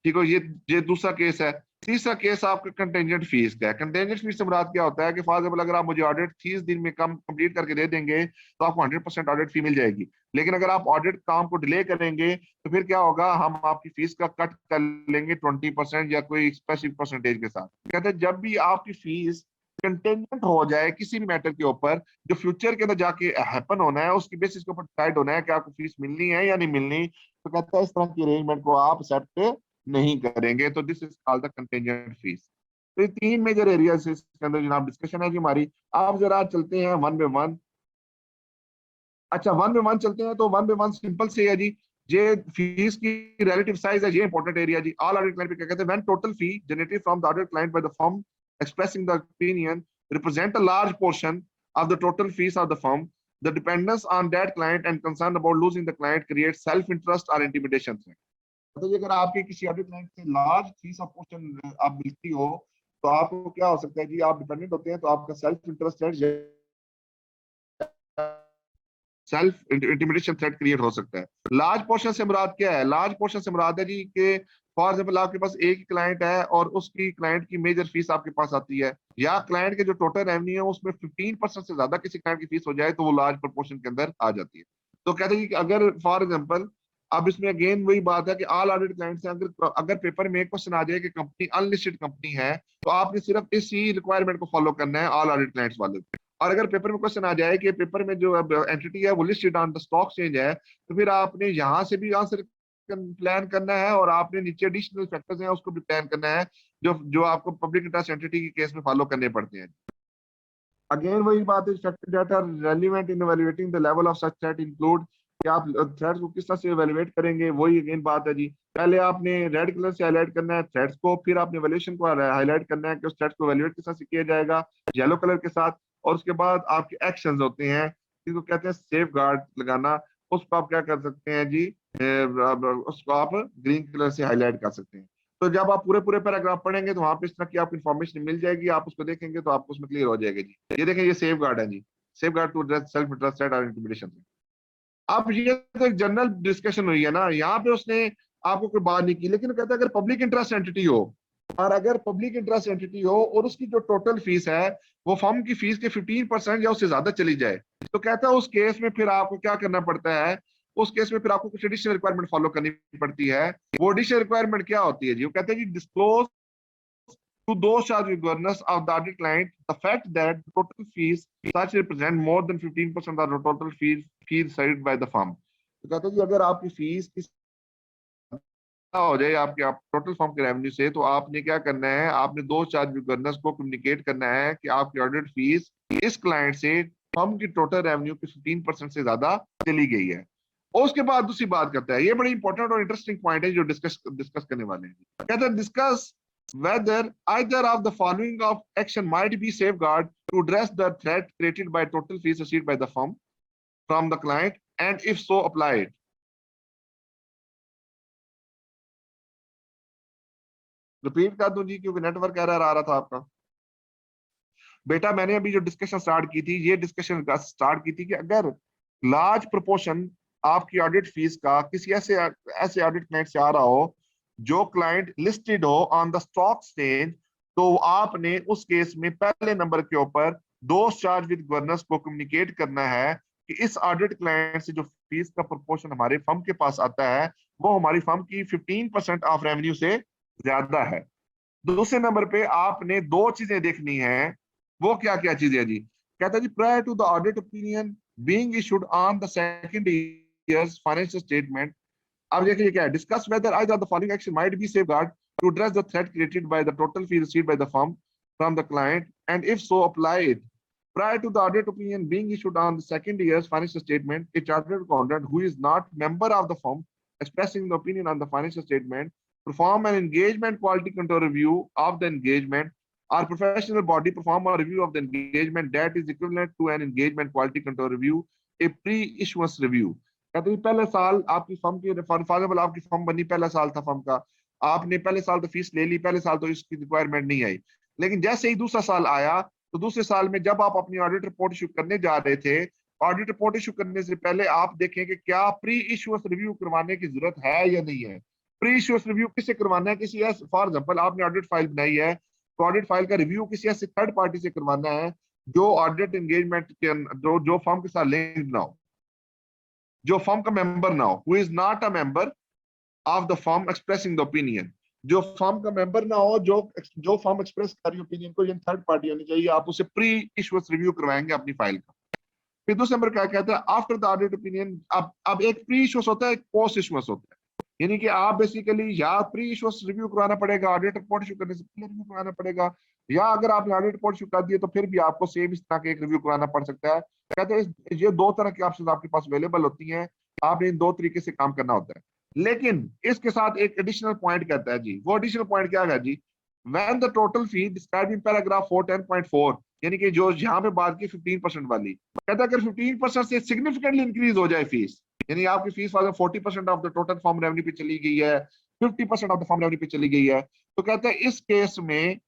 ठीक है। ये दूसरा केस है। तीसरा केस आपका कंटेंजेंट फीस का है। कंटेंजेंट फीस से मुराद क्या होता है कि फॉर एग्जाम्पल अगर आप मुझे ऑडिट 30 दिन में कम कंप्लीट करके दे देंगे तो आपको 100% ऑडिट फी मिल जाएगी, लेकिन अगर आप ऑडिट काम को डिले करेंगे तो फिर क्या होगा, हम आपकी फीस का कट कर लेंगे 20% या कोई स्पेसिफिक परसेंटेज के साथ। कहते हैं जब भी आपकी फीस कंटेंजेंट हो जाए किसी भी मैटर के ऊपर जो फ्यूचर के अंदर जाके हैपन होना है, उसकी बेसिस के ऊपर डिसाइड होना है कि आपको फीस मिलनी है या नहीं मिलनी, तो कहता है इस तरह की अरेंजमेंट को आप एक्सेप्ट नहीं करेंगे, तो this is called the contingent fees. तो ये तीन मेजर एरियाज इसके अंदर जनाब डिस्कशन है जी हमारी। आप जरा चलते हैं वन बाय वन। अच्छा, वन बाय वन चलते हैं, तो वन बाय वन सिंपल से है जी। ये फीस की रिलेटिव साइज है, ये इंपॉर्टेंट एरिया जी। ऑल ऑडिट क्लाइंट पे क्या कहते हैं, when total fee generated from the audit client bye the firm expressing the opinion represent a large portion of the total fees of the firm, the dependence on that client and concern about losing the client creates self interest or intimidation threat। तो ये अगर आपके किसी audit client से large fees of question आप मिलती हो तो आपको क्या हो सकता है जी, आप डिपेंडेंट होते हैं तो आपका सेल्फ इंटरेस्ट है, सेल्फ इंटिमिडेशन थ्रेट क्रिएट हो सकता है। लार्ज पोर्शन से मुराद क्या है, लार्ज पोर्शन से मुराद है जी कि फॉर एग्जाम्पल आपके पास एक ही क्लाइंट है और उसकी क्लाइंट की मेजर फीस आपके पास आती है, या क्लाइंट के जो टोटल रेवेन्यू है उसमें 15% से ज्यादा किसी क्लाइंट की फीस हो जाए तो वो लार्ज प्रोपोर्शन के अंदर आ जाती है। तो कहते हैं कि अगर फॉर एग्जाम्पल, अब इसमें अगेन वही बात है कि ऑल ऑडिट क्लाइंट से अगर अगर पेपर में एक क्वेश्चन आ जाए कि कंपनी अनलिस्टेड कंपनी है, तो आपने सिर्फ इसी रिक्वायरमेंट को फॉलो करना है ऑल ऑडिट क्लाइंट्स वाले। और अगर पेपर में क्वेश्चन आ जाए कि पेपर में जो एंटिटी है वो listed on the stock exchange है, तो फिर आपने यहाँ से भी आंसर प्लान करना है और आपने नीचे एडिशनल फैक्टर्स हैं उसको भी प्लान करना है जो जो आपको पब्लिक इंटरेस्ट एंटिटी के केस में फॉलो करने पड़ते हैं। अगेन वही बात है, factor that are relevant in evaluating the level of such threat include, कि आप थ्रेड्स को किस तरह से इवैल्यूएट करेंगे, वही अगेन बात है जी। पहले आपने रेड कलर से हाईलाइट करना है थ्रेड्स को, फिर आपने वैल्यूएशन को हाईलाइट करना है कि उस थ्रेड्स को इवैल्यूएट किस तरह से किया जाएगा येलो कलर के साथ, और उसके बाद आपके एक्शंस होते हैं जिसको कहते हैं सेफ गार्ड लगाना, उसको आप क्या कर सकते हैं जी, उसको आप ग्रीन कलर से हाईलाइट कर सकते हैं। तो जब आप पूरे पूरे पैराग्राफ पढ़ेंगे तो वहां पे इस तरह की आपको इन्फॉर्मेशन मिल जाएगी, आप उसको देखेंगे तो आपको उसमें क्लियर हो जाएगा जी। ये देखें, ये सेफ गार्ड है जी, safeguard to address self interested और इंटिमिडेशन। अब ये तो एक जनरल डिस्कशन हुई है ना, यहाँ पे उसने आपको कोई बात नहीं की, लेकिन कहता है अगर पब्लिक इंटरेस्ट एंटिटी हो, और अगर पब्लिक इंटरेस्ट एंटिटी हो और उसकी जो टोटल फीस है वो फर्म की फीस के 15% या उससे ज्यादा चली जाए, तो कहता है उस केस में फिर आपको क्या करना पड़ता है, उस केस में फिर आपको कुछ एडिशनल रिक्वायरमेंट फॉलो करनी पड़ती है। वो एडिशनल रिक्वायरमेंट क्या होती है जी, वो कहते हैं जी disclose to those charged with governance of the audit client the fact that the total fees such represent more than 15% of the total fee received by the firm। तो कहते हैं जी अगर आपकी फीस किस हो जाए आपके आप टोटल फर्म के रेवेन्यू से, तो आपने क्या करना है, आपने दो चार्ज विद गवर्नेंस को कम्युनिकेट करना है कि आपकी ऑडिट फीस इस क्लाइंट से फर्म की टोटल रेवेन्यू की 15% से ज्यादा चली गई है। और उसके बाद दूसरी बात करता है, ये बड़ी इंपॉर्टेंट और इंटरेस्टिंग पॉइंट है जो डिस्कस करने वाले हैं। कहते हैं discuss whether either of the following of action might be safeguard to address the threat created by total fees received by the firm from the client, and if so apply it। Repeat कर दूं जी, क्योंकि network error आ रहा था आपका। बेटा मैंने अभी जो डिस्कशन स्टार्ट की थी, ये डिस्कशन स्टार्ट की थी कि अगर लार्ज प्रोपोर्शन आपकी ऑडिट फीस का किसी ऐसे ऐसे ऑडिट क्लाइंट से आ रहा हो जो क्लाइंट लिस्टेड हो ऑन द स्टॉक एक्सचेंज, तो आपने उस केस में पहले नंबर के ऊपर दोस्त चार्ज विद गवर्नेंस को कम्युनिकेट करना है कि इस ऑडिट क्लाइंट से जो फीस का प्रोपोर्शन हमारे फर्म के पास आता है वो हमारी फर्म की 15% ऑफ रेवेन्यू से ज्यादा है। दूसरे नंबर पे आपने दो चीजें देखनी है। वो क्या क्या चीजें हैं जी? कहता है जी, prior to the audit opinion being issued on the second year's financial statement. अब देखिए क्या है, discuss whether either the following action might be safeguard to address the threat created by the total fee received by the firm from the client and if so applied prior to the audit opinion being issued on the second year's financial statement, a chartered accountant who is not member of the firm expressing the opinion on the financial statement perform an engagement quality control review of the engagement, or professional body perform a review of the engagement that is equivalent to an engagement quality control review, a pre-issuance review। कहते हैं पहले साल आपकी firm की, for example आपकी firm बनी, पहला साल था फर्म का, आपने पहले साल तो फीस ले ली, पहले साल तो इसकी रिक्वायरमेंट नहीं आई, लेकिन जैसे ही दूसरा साल आया तो दूसरे साल में जब आप अपनी ऑडिट रिपोर्ट इशू करने जा रहे थे, ऑडिट रिपोर्ट इशू करने से पहले आप देखें कि क्या प्री इशुएंस रिव्यू करवाने की जरूरत है या नहीं है। प्री इशुएंस रिव्यू किससे करवाना है? किसी फॉर एग्जांपल आपने ऑडिट फाइल बनाई है तो ऑडिट फाइल का रिव्यू किसी ऐसे थर्ड पार्टी से करवाना है जो ऑडिट एंगेजमेंट के जो फर्म के साथ लिंक ना हो, जो फर्म का मेंबर ना हो, who is not a member of the firm expressing the opinion, जो फर्म का मेंबर ना हो, जो फर्म एक्सप्रेस कर रही ओपिनियन को, ये थर्ड पार्टी होनी चाहिए। आप उसे प्री इशुएंस रिव्यू करवाएंगे अपनी फाइल का। फिर दूसरे नंबर क्या कहता है, आफ्टर द ऑडिट ओपिनियन, अब एक प्री इशुएंस होता है, एक पोस्ट इशुएंस होता है। यानी कि आप बेसिकली या प्री इशुएंस रिव्यू करवाना पड़ेगा, ऑडिट रिपोर्ट इशू करने से पहले रिव्यू करवाना पड़ेगा, या अगर आपने ऑडिट रिपोर्ट इशू कर दी है तो फिर भी आपको सेम इस तरह के एक रिव्यू करवाना पड़ सकता है। कहते हैं ये दो तरह की ऑप्शन आपके पास अवेलेबल होती हैं, आपने इन दो तरीके से काम करना होता है। लेकिन इसके साथ एक एडिशनल पॉइंट कहता है जी, वो एडिशनल पॉइंट क्या है जी, when the total fee described in paragraph 410.4, यानी कि जो यहाँ पे बात की 15% वाली, कहता है अगर 15% से सिग्निफिकेंटली इंक्रीज हो जाए फीस, यानी आपकी फीस वाले 40% of the total form revenue पे चली गई है, 50% ऑफ द फॉर्म रेवेन्यू पे चली गई है, तो कहते हैं इस केस में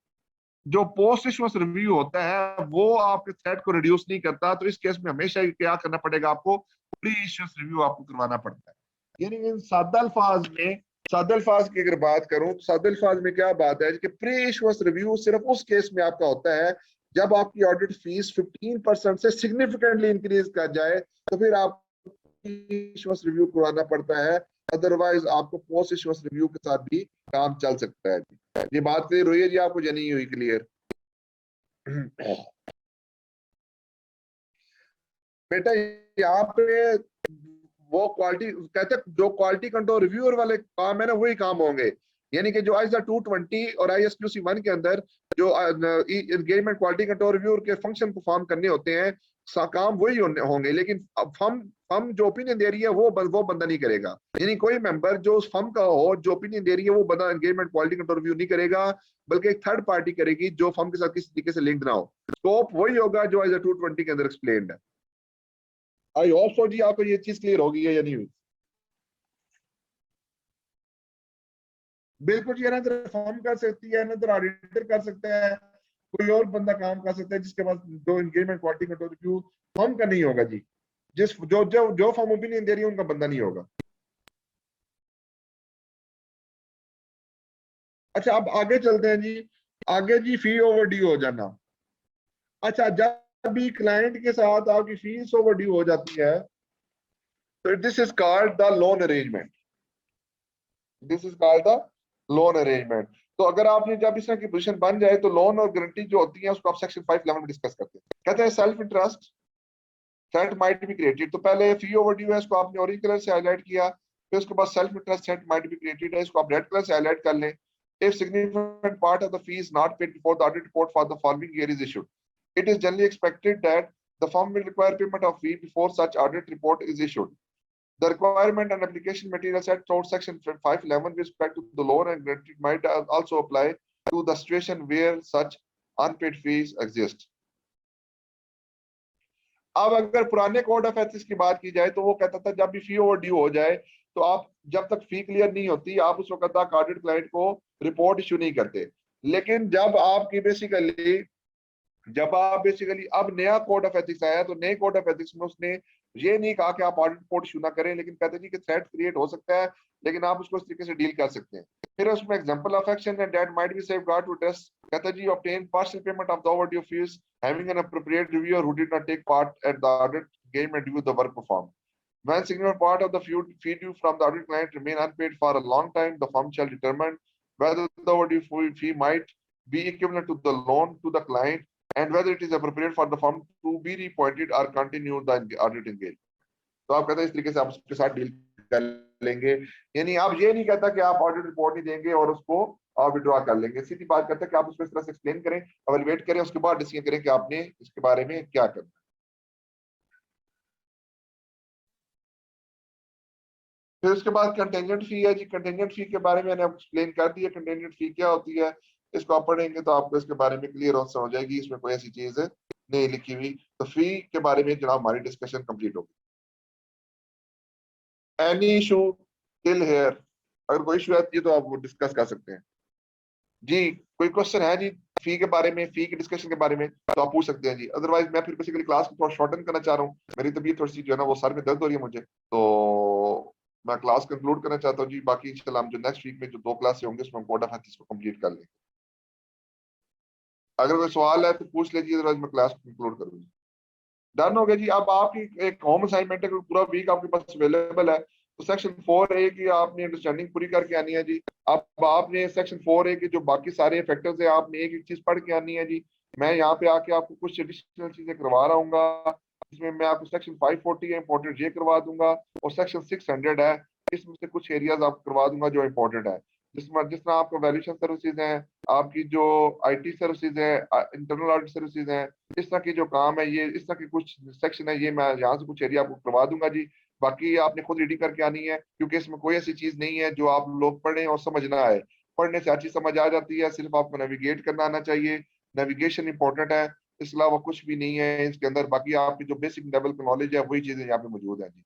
जो पोस्ट इशुएंस रिव्यू होता है वो आपके थ्रेट को रिड्यूस नहीं करता। तो इस केस में हमेशा क्या करना पड़ेगा आपको, प्री इशुएंस रिव्यू आपको करवाना पड़ता है। यानी इन सादा अल्फाज में, सादा अल्फाज की अगर बात करूं तो सादा अल्फाज में क्या बात है कि प्री इशुएंस रिव्यू सिर्फ उस केस में आपका होता है जब आपकी ऑडिट फीस 15% से सिग्निफिकेंटली इंक्रीज कर जाए, तो फिर आप इशुएंस रिव्यू करवाना पड़ता है। अदरवाइज आपको पोस्ट इशुएंस रिव्यू के साथ भी काम चल सकता है। ये बात क्लियर हुई है जी आपको या नहीं हुई क्लियर? बेटा यहाँ पे वो क्वालिटी कहते हैं जो क्वालिटी कंट्रोल रिव्यूअर वाले काम है ना, वही काम होंगे। यानी कि जो आईएसओ 220 और आईएसक्यूसी 1 के अंदर जो एंगेजमेंट क्वालिटी कंट्रोल रिव्यूअर के फंक्शन परफॉर्म करने होते हैं, काम वही होंगे, लेकिन फर्म जो ओपिनियन दे रही है वो बंदा नहीं करेगा। यानी कोई मेंबर जो उस फर्म का हो जो ओपिनियन दे रही है वो बंदा एंगेजमेंट क्वालिटी कंट्रोल रिव्यू नहीं करेगा, बल्कि एक थर्ड पार्टी करेगी जो फर्म के साथ किसी तरीके से लिंक्ड ना हो। स्कोप वही होगा जो आईएसओ 220 के अंदर एक्सप्लेन्ड है। आई होप सो जी आपको ये चीज क्लियर होगी या नहीं हुई? बिल्कुल जी, अनदर फर्म कर सकती है, अनदर ऑडिटर कर सकता है, कोई और बंदा काम कर सकता है जिसके पास जो engagement quality control review firm का नहीं होगा जी। जिस जो जो जो फर्म ओपिनियन दे रही है उनका बंदा नहीं होगा। अच्छा अब आगे चलते हैं जी। आगे जी फी ओवर ड्यू हो जाना। अच्छा जब भी क्लाइंट के साथ आपकी फीस ओवर ड्यू हो जाती है तो this is called the loan arrangement. This is called the loan arrangement. तो अगर आपने जब इस तरह की पोजीशन बन जाए तो लोन और गारंटी जो होती है उसको आप सेक्शन 511 में डिस्कस करते हैं। कहते हैं self interest threat might be created. तो पहले फी ओवर ड्यू है, इसको आपने ऑरेंज कलर से हाईलाइट किया, फिर उसके बाद self interest threat might be created है, इसको आप रेड कलर से हाईलाइट कर लें। If significant part of the fee is not paid before the audit report for the following year is issued, it is generally expected that the firm will require payment of fee before such audit report is issued. The requirement and application material set out section 511 with respect to the loan and guarantee might also apply to the situation where such unpaid fees exist. अब अगर पुराने code of ethics की बात की जाए तो वो कहता था जब भी फी ओवर ड्यू हो जाए तो आप जब तक फी क्लियर नहीं होती आप उस वक्त तक ऑडिट क्लाइंट को रिपोर्ट इशू नहीं करते। लेकिन जब आप बेसिकली अब नया कोड ऑफ एथिक्स आया तो नए कोड ऑफ एथिक्स में उसने ये नहीं कहा कि आप ऑडिट रिपोर्ट इशू ना करें, लेकिन कहते जी कि थ्रेट क्रिएट हो सकता है, लेकिन आप उसको इस तरीके से डील कर सकते हैं। फिर उसमें example of action and that might be safeguard to address, कहता जी obtain partial payment of the overdue fees having an appropriate reviewer who did not take part at the audit game and review the work perform. When significant part of the fee due from the audit client remain unpaid for a long time, the firm shall determine whether the overdue fee might be equivalent to the loan to the client and whether it is appropriate for the firm to be reappointed or continue the audit engagement. तो आप कहते हैं इस तरीके से आप उसके साथ डील कर लेंगे, यानी आप ये नहीं कहता कि आप ऑडिट रिपोर्ट नहीं देंगे और उसको आप विड्रॉ कर लेंगे। सीधी बात करते हैं कि आप उसको इस तरह से एक्सप्लेन करें, एवेलुएट करें, उसके बाद डिसीजन करें कि आपने इसके बारे में क्या करना। फिर उसके बाद कंटेंजेंट फी है जी। कंटेंजेंट फी के बारे में मैंने एक्सप्लेन कर दिया, कंटेंजेंट फी क्या होती है। इसको आप पढ़ेंगे तो आपको इसके बारे में क्लियर हो जाएगी, इसमें कोई ऐसी चीज नहीं लिखी हुई। तो फी के बारे में जनाब हमारी डिस्कशन कंप्लीट होगी। एनी इशू टिल हेयर, अगर कोई इशू आती है तो आप वो डिस्कस कर सकते हैं जी। कोई क्वेश्चन है जी फी के बारे में, फी के डिस्कशन के बारे में, तो आप पूछ सकते हैं जी। अदरवाइज मैं फिर बेसिकली क्लास को थोड़ा शॉर्टन करना चाह रहा हूँ, मेरी तबीयत थोड़ी सी जो है ना वो सर में दर्द हो रही है मुझे, तो मैं क्लास कंक्लूड करना चाहता हूँ जी। बाकी इंशाल्लाह हम जो नेक्स्ट वीक में जो 2 क्लास होंगे उसमें हम कोड ऑफ एथिक्स को कंप्लीट कर लेंगे। अगर कोई सवाल है तो पूछ लीजिए, अदरवाइज मैं क्लास कंक्लूड करूंगी। डन हो गया जी। अब आपकी एक होम असाइनमेंट है, पूरा वीक आपके पास अवेलेबल है, तो सेक्शन 4A की आपने अंडरस्टैंडिंग पूरी करके आनी है जी। अब आपने सेक्शन 4A के जो बाकी सारे फैक्टर्स है आपने एक एक चीज पढ़ के आनी है जी। मैं यहाँ पे आके आपको कुछ एडिशनल चीजें करवा रहा हूँ, इसमें मैं आपको सेक्शन 540 है इंपॉर्टेंट ये करवा दूंगा, और सेक्शन 600 है इसमें से कुछ एरियाज आपको करवा दूंगा जो इंपॉर्टेंट है। जिस तरह आपको वैल्यूएशन सर्विसेज हैं, आपकी जो आईटी सर्विसेज है, इंटरनल ऑडिट सर्विसेज हैं, इस तरह की जो काम है, ये इस तरह के कुछ सेक्शन है, ये मैं यहाँ से कुछ एरिया आपको करवा दूंगा जी। बाकी आपने खुद रीडिंग करके आनी है, क्योंकि इसमें कोई ऐसी चीज नहीं है जो आप लोग पढ़ें और समझ ना आए। पढ़ने से हर चीज समझ आ जाती है, सिर्फ आपको नेविगेट करना आना चाहिए। नेविगेशन इंपॉर्टेंट है, इसके अलावा कुछ भी नहीं है इसके अंदर। बाकी आपकी जो बेसिक लेवल की नॉलेज है वही चीजें यहाँ पे मौजूद है जी।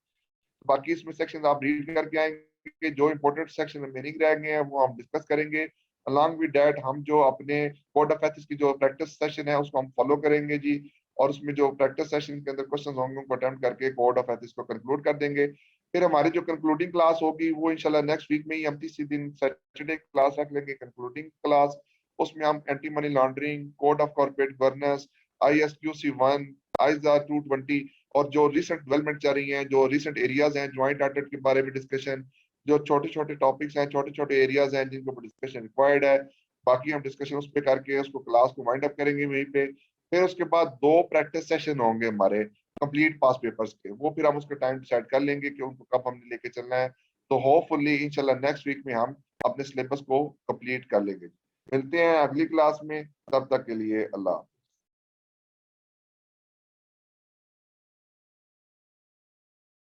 बाकी इसमें सेक्शन आप रीड करके आएंगे, जो इंपॉर्टेंट सेक्शन रिमेनिंग रह गए हैं वो हम डिस्कस करेंगे। अलॉन्ग विद डैट हम जो अपने कोड ऑफ एथिक्स की जो प्रैक्टिस सेशन है उसको हम फॉलो करेंगे जी, और उसमें जो प्रैक्टिस सेशन के अंदर क्वेश्चन होंगे उनको अटेम्प्ट करके कोड ऑफ एथिक्स को कंक्लूड कर देंगे। फिर हमारी जो कंक्लूडिंग क्लास होगी वो इंशाल्लाह नेक्स्ट वीक में ही हम तीसरी दिन सैटरडे क्लास रख लेंगे, कंक्लूडिंग क्लास। उसमें हम anti money laundering, code of corporate governance, ISQC 1, ISA 220 और जो रिसेंट डेवलपमेंट चल रही हैं, जो रिसेंट एरियाज हैं ज्वाइंट ऑडिट के बारे में डिस्कशन, जो छोटे छोटे टॉपिक्स हैं, छोटे छोटे एरियाज हैं जिनके ऊपर डिस्कशन रिक्वायर्ड है, बाकी हम डिस्कशन उस पर करके उसको क्लास को वाइंड अप करेंगे वहीं पे। फिर उसके बाद 2 प्रैक्टिस सेशन होंगे हमारे कंप्लीट पास पेपर्स के, वो फिर हम उसका टाइम डिसाइड कर लेंगे कि उनको कब हमने लेके चलना है। तो होपफुली इंशाल्लाह नेक्स्ट वीक में हम अपने सिलेबस को कंप्लीट कर लेंगे। मिलते हैं अगली क्लास में, तब तक के लिए अल्लाह।